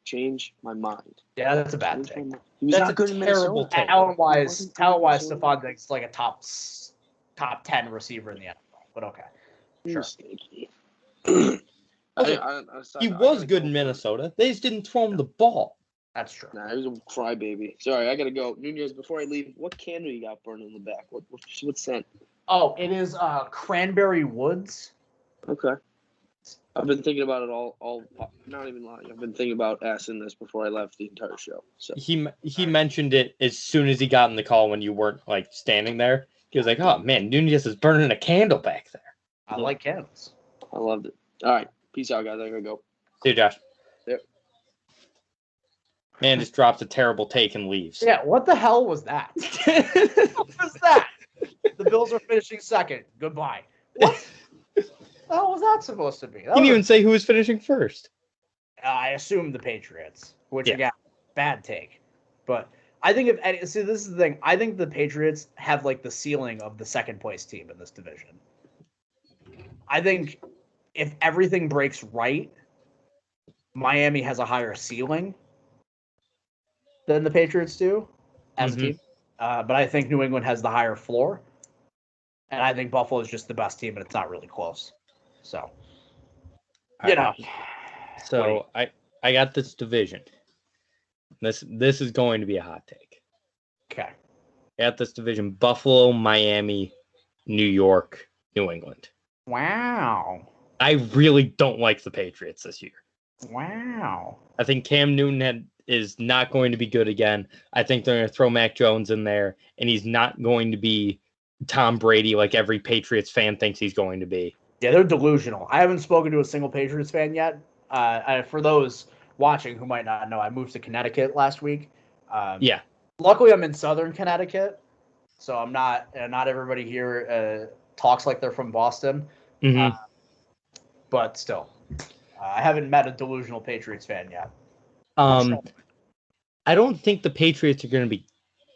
Change my mind.
Yeah, that's a bad take.
He was not good in
terrible
Minnesota.
Talent-wise, Stephon Diggs is like a top 10 receiver in the NFL. But okay, sure.
He was good in Minnesota. They just didn't throw him the ball.
That's true.
Nah, he was a crybaby. Sorry, I gotta go. Nunez, before I leave, what candle you got burning in the back? What scent?
Oh, it is Cranberry Woods.
Okay. I've been thinking about it all. Not even lying. I've been thinking about asking this before I left the entire show. So
he mentioned it as soon as he got in the call when you weren't like standing there. He was like, "Oh man, Nunez is burning a candle back there."
I like candles.
I loved it. All right, peace out, guys. I gotta go.
See you, Josh.
Yep.
Man just drops a terrible take and leaves.
Yeah, what the hell was that? What was that? The Bills are finishing second. Goodbye. What? The hell was that supposed to be?
He didn't even say who was finishing first.
I assume the Patriots, which again, bad take. But I think this is the thing. I think the Patriots have like the ceiling of the second place team in this division. I think if everything breaks right, Miami has a higher ceiling than the Patriots do as a team. But I think New England has the higher floor. And I think Buffalo is just the best team, and it's not really close. So, you know.
So I got this division. This is going to be a hot take.
Okay.
I got this division: Buffalo, Miami, New York, New England.
Wow.
I really don't like the Patriots this year.
Wow.
I think Cam Newton is not going to be good again. I think they're going to throw Mac Jones in there, and he's not going to be Tom Brady like every Patriots fan thinks he's going to be.
Yeah, they're delusional. I haven't spoken to a single Patriots fan yet. For those watching who might not know, I moved to Connecticut last week.
Yeah.
Luckily, I'm in Southern Connecticut, so I'm not. Not everybody here talks like they're from Boston.
Mm-hmm.
But still, I haven't met a delusional Patriots fan yet.
I don't think the Patriots are going to be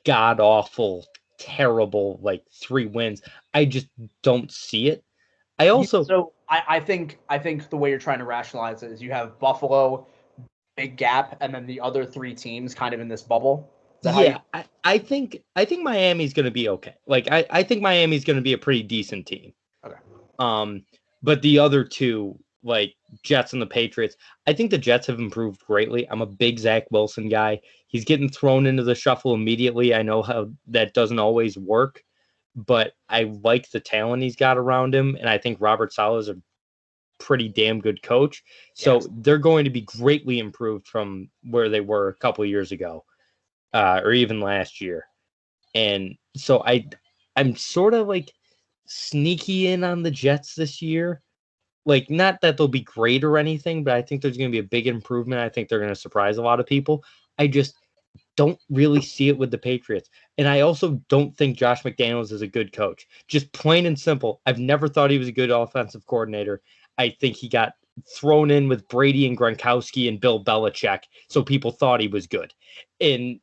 god awful, terrible, like 3 wins. I just don't see it. I think the way you're trying to rationalize it is you have Buffalo, big gap, and then the other 3 teams kind of in this bubble. I think Miami's going to be okay. Like I think Miami's going to be a pretty decent team.
Okay.
But the other 2, like Jets and the Patriots, I think the Jets have improved greatly. I'm a big Zach Wilson guy. He's getting thrown into the shuffle immediately. I know how that doesn't always work, but I like the talent he's got around him, and I think Robert Saleh is a pretty damn good coach. So they're going to be greatly improved from where they were a couple of years ago, or even last year. And so I'm sort of like sneaky in on the Jets this year. Like, not that they'll be great or anything, but I think there's going to be a big improvement. I think they're going to surprise a lot of people. I just don't really see it with the Patriots. And I also don't think Josh McDaniels is a good coach. Just plain and simple. I've never thought he was a good offensive coordinator. I think he got thrown in with Brady and Gronkowski and Bill Belichick, so people thought he was good. And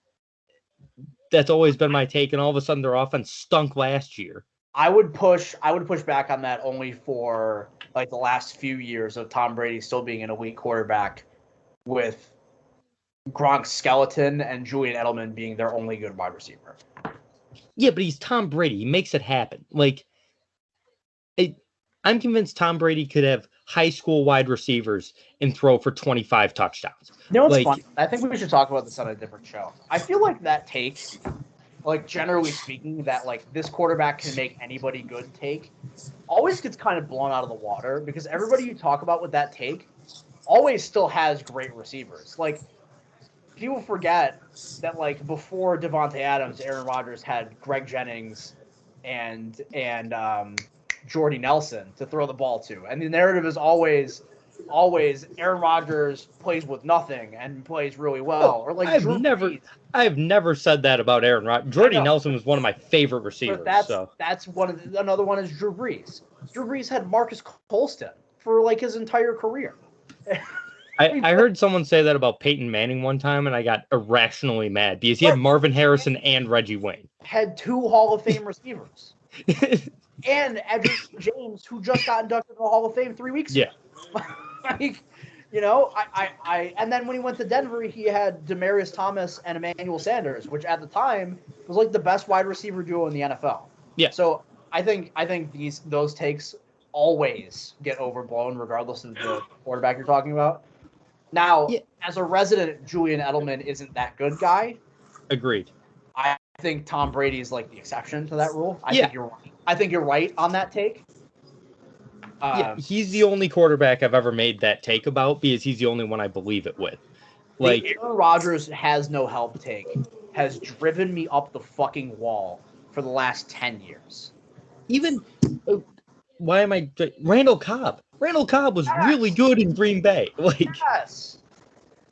that's always been my take. And all of a sudden, their offense stunk last year.
I would push back on that only for like the last few years of Tom Brady still being an elite quarterback with Gronk's skeleton and Julian Edelman being their only good wide receiver.
Yeah, but he's Tom Brady. He makes it happen. Like, I'm convinced Tom Brady could have high school wide receivers and throw for 25 touchdowns.
You know what's
Like,
funny? I think we should talk about this on a different show. I feel like that take, like generally speaking, that like this quarterback can make anybody good take, always gets kind of blown out of the water because everybody you talk about with that take always still has great receivers. Like, people forget that like before Devontae Adams, Aaron Rodgers had Greg Jennings and Jordy Nelson to throw the ball to, and the narrative is always Aaron Rodgers plays with nothing and plays really well, or like
I've never said that about Aaron Rodgers. Jordy Nelson was one of my favorite receivers.
But that's one of another one is Drew Brees. Drew Brees had Marcus Colston for like his entire career.
I heard someone say that about Peyton Manning one time, and I got irrationally mad because he had Marvin Harrison and Reggie Wayne.
Had 2 Hall of Fame receivers. And Edgerrin James, who just got inducted to the Hall of Fame 3 weeks ago. Like, you know, I and then when he went to Denver, he had Demaryius Thomas and Emmanuel Sanders, which at the time was like the best wide receiver duo in the NFL.
Yeah.
So I think those takes always get overblown regardless of the quarterback you're talking about. Now, as a resident, Julian Edelman isn't that good guy.
Agreed.
I think Tom Brady is like the exception to that rule. I think you're right. I think you're right on that take.
He's the only quarterback I've ever made that take about because he's the only one I believe it with. Like,
the Aaron Rodgers has no help take has driven me up the fucking wall for the last 10 years.
Even Randall Cobb. Randall Cobb was really good in Green Bay. Like,
yes.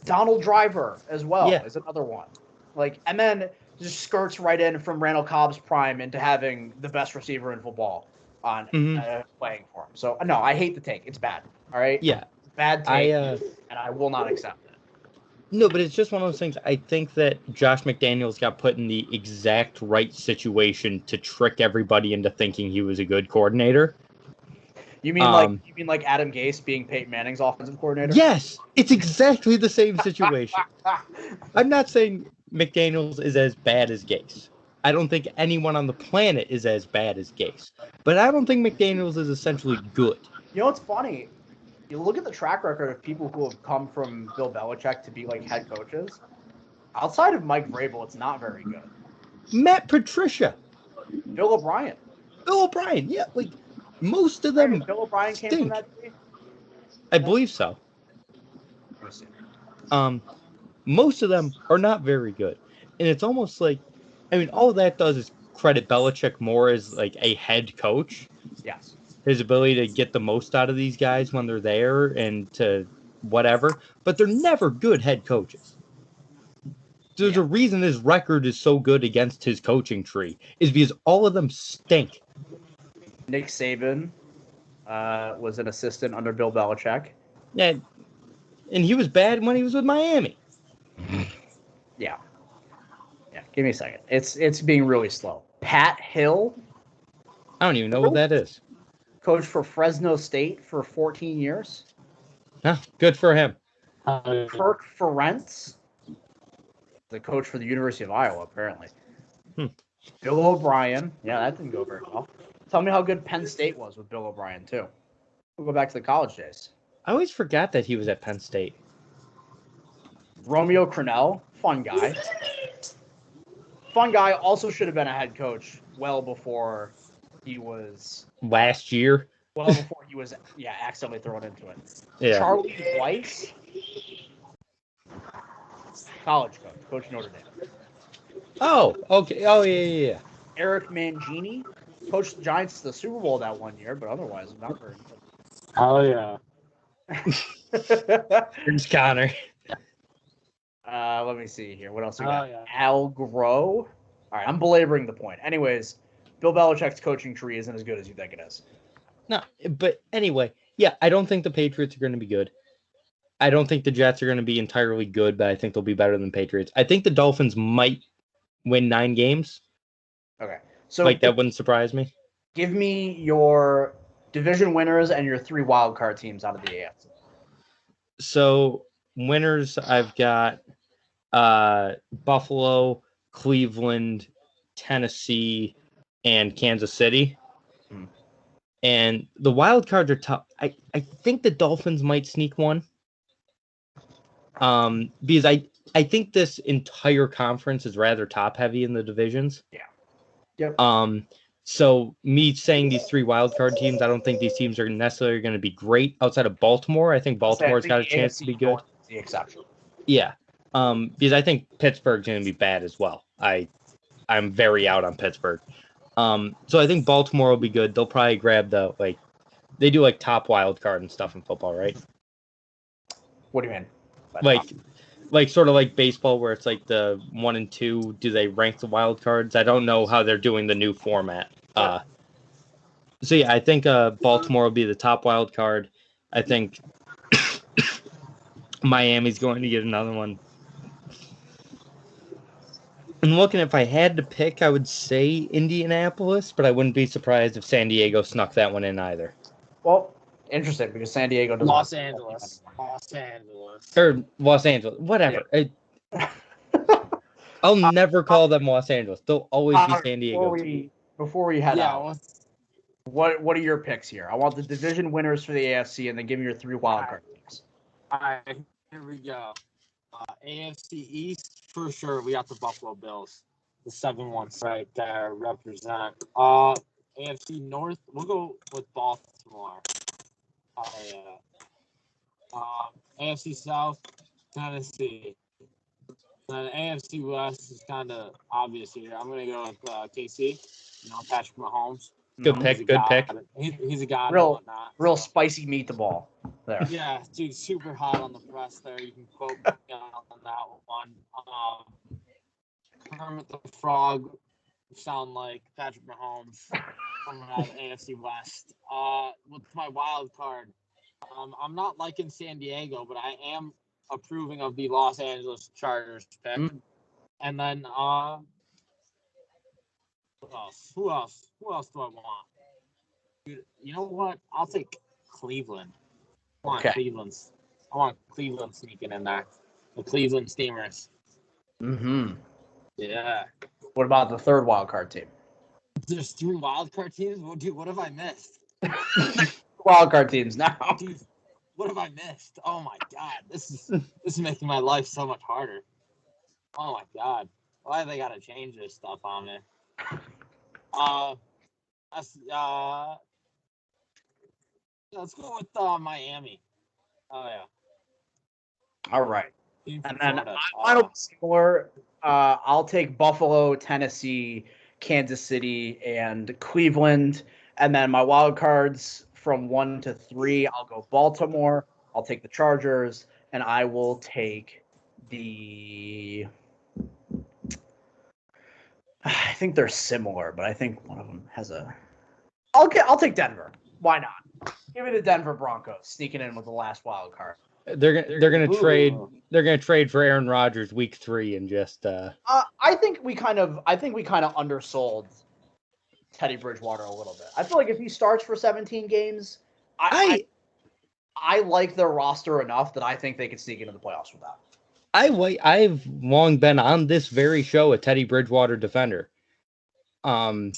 Donald Driver as well is another one. Like, and then just skirts right in from Randall Cobb's prime into having the best receiver in football on playing for him. So no, I hate the take. It's bad. All right.
Yeah.
Bad take, and I will not accept it.
No, but it's just one of those things. I think that Josh McDaniels got put in the exact right situation to trick everybody into thinking he was a good coordinator.
You mean like Adam Gase being Peyton Manning's offensive coordinator?
Yes, it's exactly the same situation. I'm not saying McDaniels is as bad as Gase. I don't think anyone on the planet is as bad as Gase. But I don't think McDaniels is essentially good.
You know what's funny? You look at the track record of people who have come from Bill Belichick to be like head coaches. Outside of Mike Vrabel, it's not very good.
Matt Patricia.
Bill O'Brien.
Yeah, like most of them.
Bill O'Brien came from that team?
I believe so. Most of them are not very good. And it's almost like, I mean, all that does is credit Belichick more as like a head coach.
Yes.
His ability to get the most out of these guys when they're there and to whatever. But they're never good head coaches. There's a reason his record is so good against his coaching tree, is because all of them stink.
Nick Saban was an assistant under Bill Belichick.
Yeah, and he was bad when he was with Miami.
Yeah, give me a second. It's being really slow. Pat Hill.
I don't even know what that is.
Coached for Fresno State for 14 years.
Oh, good for him.
Kirk Ferentz, the coach for the University of Iowa, apparently. Bill O'Brien. Yeah, that didn't go very well. Tell me how good Penn State was with Bill O'Brien, too. We'll go back to the college days.
I always forgot that he was at Penn State.
Romeo Crennel, fun guy. Fun guy, also should have been a head coach well before he was...
Last year?
Well before he was, accidentally thrown into it.
Yeah.
Charlie Weiss, college coach Notre Dame.
Oh, okay. Oh, yeah.
Eric Mangini coached the Giants to the Super Bowl that one year, but otherwise, not very
Oh yeah.
good.
Here's Connor.
Let me see here. What else we got?
yeah.
Al Groh. All right, I'm belaboring the point. Anyways, Bill Belichick's coaching tree isn't as good as you think it is.
No, but anyway, yeah, I don't think the Patriots are going to be good. I don't think the Jets are going to be entirely good, but I think they'll be better than the Patriots. I think the Dolphins might win 9 games.
Okay, so
Like, that wouldn't surprise me.
give me your division winners and your 3 wild card teams out of the AFC.
So, winners, I've got Buffalo, Cleveland, Tennessee, and Kansas City.
Hmm.
And the wild cards are tough. I think the Dolphins might sneak one. Because I think this entire conference is rather top heavy in the divisions.
Yeah. Yep.
So me saying these 3 wild card teams, I don't think these teams are necessarily going to be great outside of Baltimore. I think Baltimore's got a chance to be good.
The exception.
Yeah. Because I think Pittsburgh's going to be bad as well. I'm very out on Pittsburgh. So I think Baltimore will be good. They'll probably grab they do like top wild card and stuff in football, right?
What do you mean?
Like sort of like baseball where it's like the 1 and 2, do they rank the wild cards? I don't know how they're doing the new format. So yeah, I think Baltimore will be the top wild card. I think Miami's going to get another one. And looking, if I had to pick, I would say Indianapolis, but I wouldn't be surprised if San Diego snuck that one in either.
Well, interesting because San Diego doesn't.
Los Angeles.
Or Los Angeles, whatever. Yeah. I'll never call them Los Angeles. They'll always be San Diego.
Before we head out, what are your picks here? I want the division winners for the AFC, and then give me your 3 wild card teams.
All right, here we go. AFC East, for sure, we got the Buffalo Bills. The 7-1 right there represent. AFC North, we'll go with Baltimore. Oh, yeah. AFC South, Tennessee. Then AFC West is kind of obvious here. I'm going to go with KC, Patrick Mahomes.
Good pick.
He's a god.
Real spicy meatball there.
Yeah, dude, super hot on the press there. You can quote me on that one. Kermit the Frog sound like Patrick Mahomes coming out of the AFC West. With my wild card, I'm not liking San Diego, but I am approving of the Los Angeles Chargers pick. And then Who else do I want? Dude, you know what? I'll take Cleveland. I want Cleveland sneaking in there. The Cleveland Steamers.
Mm-hmm.
Yeah.
What about the 3rd wild card team?
There's 3 wild card teams? Well, dude, what have I missed?
Wild card teams now.
Dude, what have I missed? Oh my god. This is making my life so much harder. Oh my god. Why have they gotta change this stuff on me? Let's go with Miami. Oh yeah.
All right. And then mine will be similar. I'll take Buffalo, Tennessee, Kansas City, and Cleveland. And then my wild cards from 1 to 3, I'll go Baltimore. I'll take the Chargers, and I will take the. I think they're similar, but I think one of them has a. I'll take Denver. Why not? Give me the Denver Broncos sneaking in with the last wild card.
They're gonna trade. They're gonna trade for Aaron Rodgers week 3 and just.
I think we kind of undersold Teddy Bridgewater a little bit. I feel like if he starts for 17 games, I like their roster enough that I think they could sneak into the playoffs with that.
I've long been on this very show a Teddy Bridgewater defender. I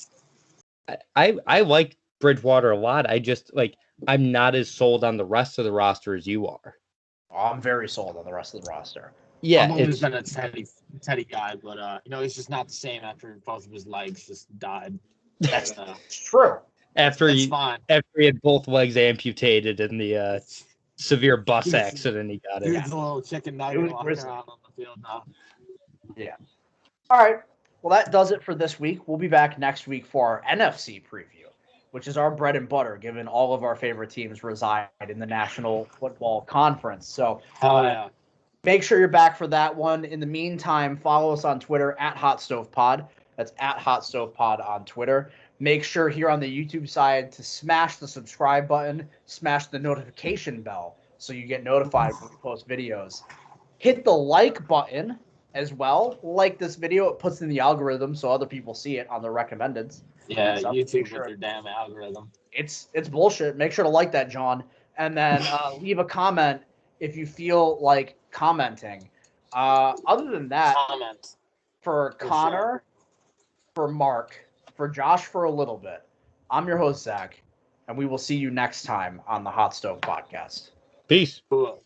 like Bridgewater a lot. I just I'm not as sold on the rest of the roster as you are.
I'm very sold on the rest of the roster.
Yeah,
I've always been a Teddy guy, but he's just not the same after both of his legs just died.
That's true.
After he had both legs amputated in the severe bus accident he got in.
Dude's a little chicken nugget walking around on the field now.
Yeah. All right. Well, that does it for this week. We'll be back next week for our NFC preview, which is our bread and butter, given all of our favorite teams reside in the National Football Conference. So
Hell yeah.
make sure you're back for that one. In the meantime, follow us on Twitter at Hot Stove Pod. That's at Hot Stove Pod on Twitter. Make sure here on the YouTube side to smash the subscribe button, smash the notification bell so you get notified when we post videos. Hit the like button as well. Like this video, it puts in the algorithm so other people see it on the recommendeds.
Yeah,
So
YouTube with their damn algorithm.
It's bullshit. Make sure to like that, John, and then leave a comment if you feel like commenting. Other than that,
Comment.
for Connor, for Mark, for Josh for a little bit, I'm your host, Zach, and we will see you next time on the Hot Stove Podcast.
Peace.
Cool.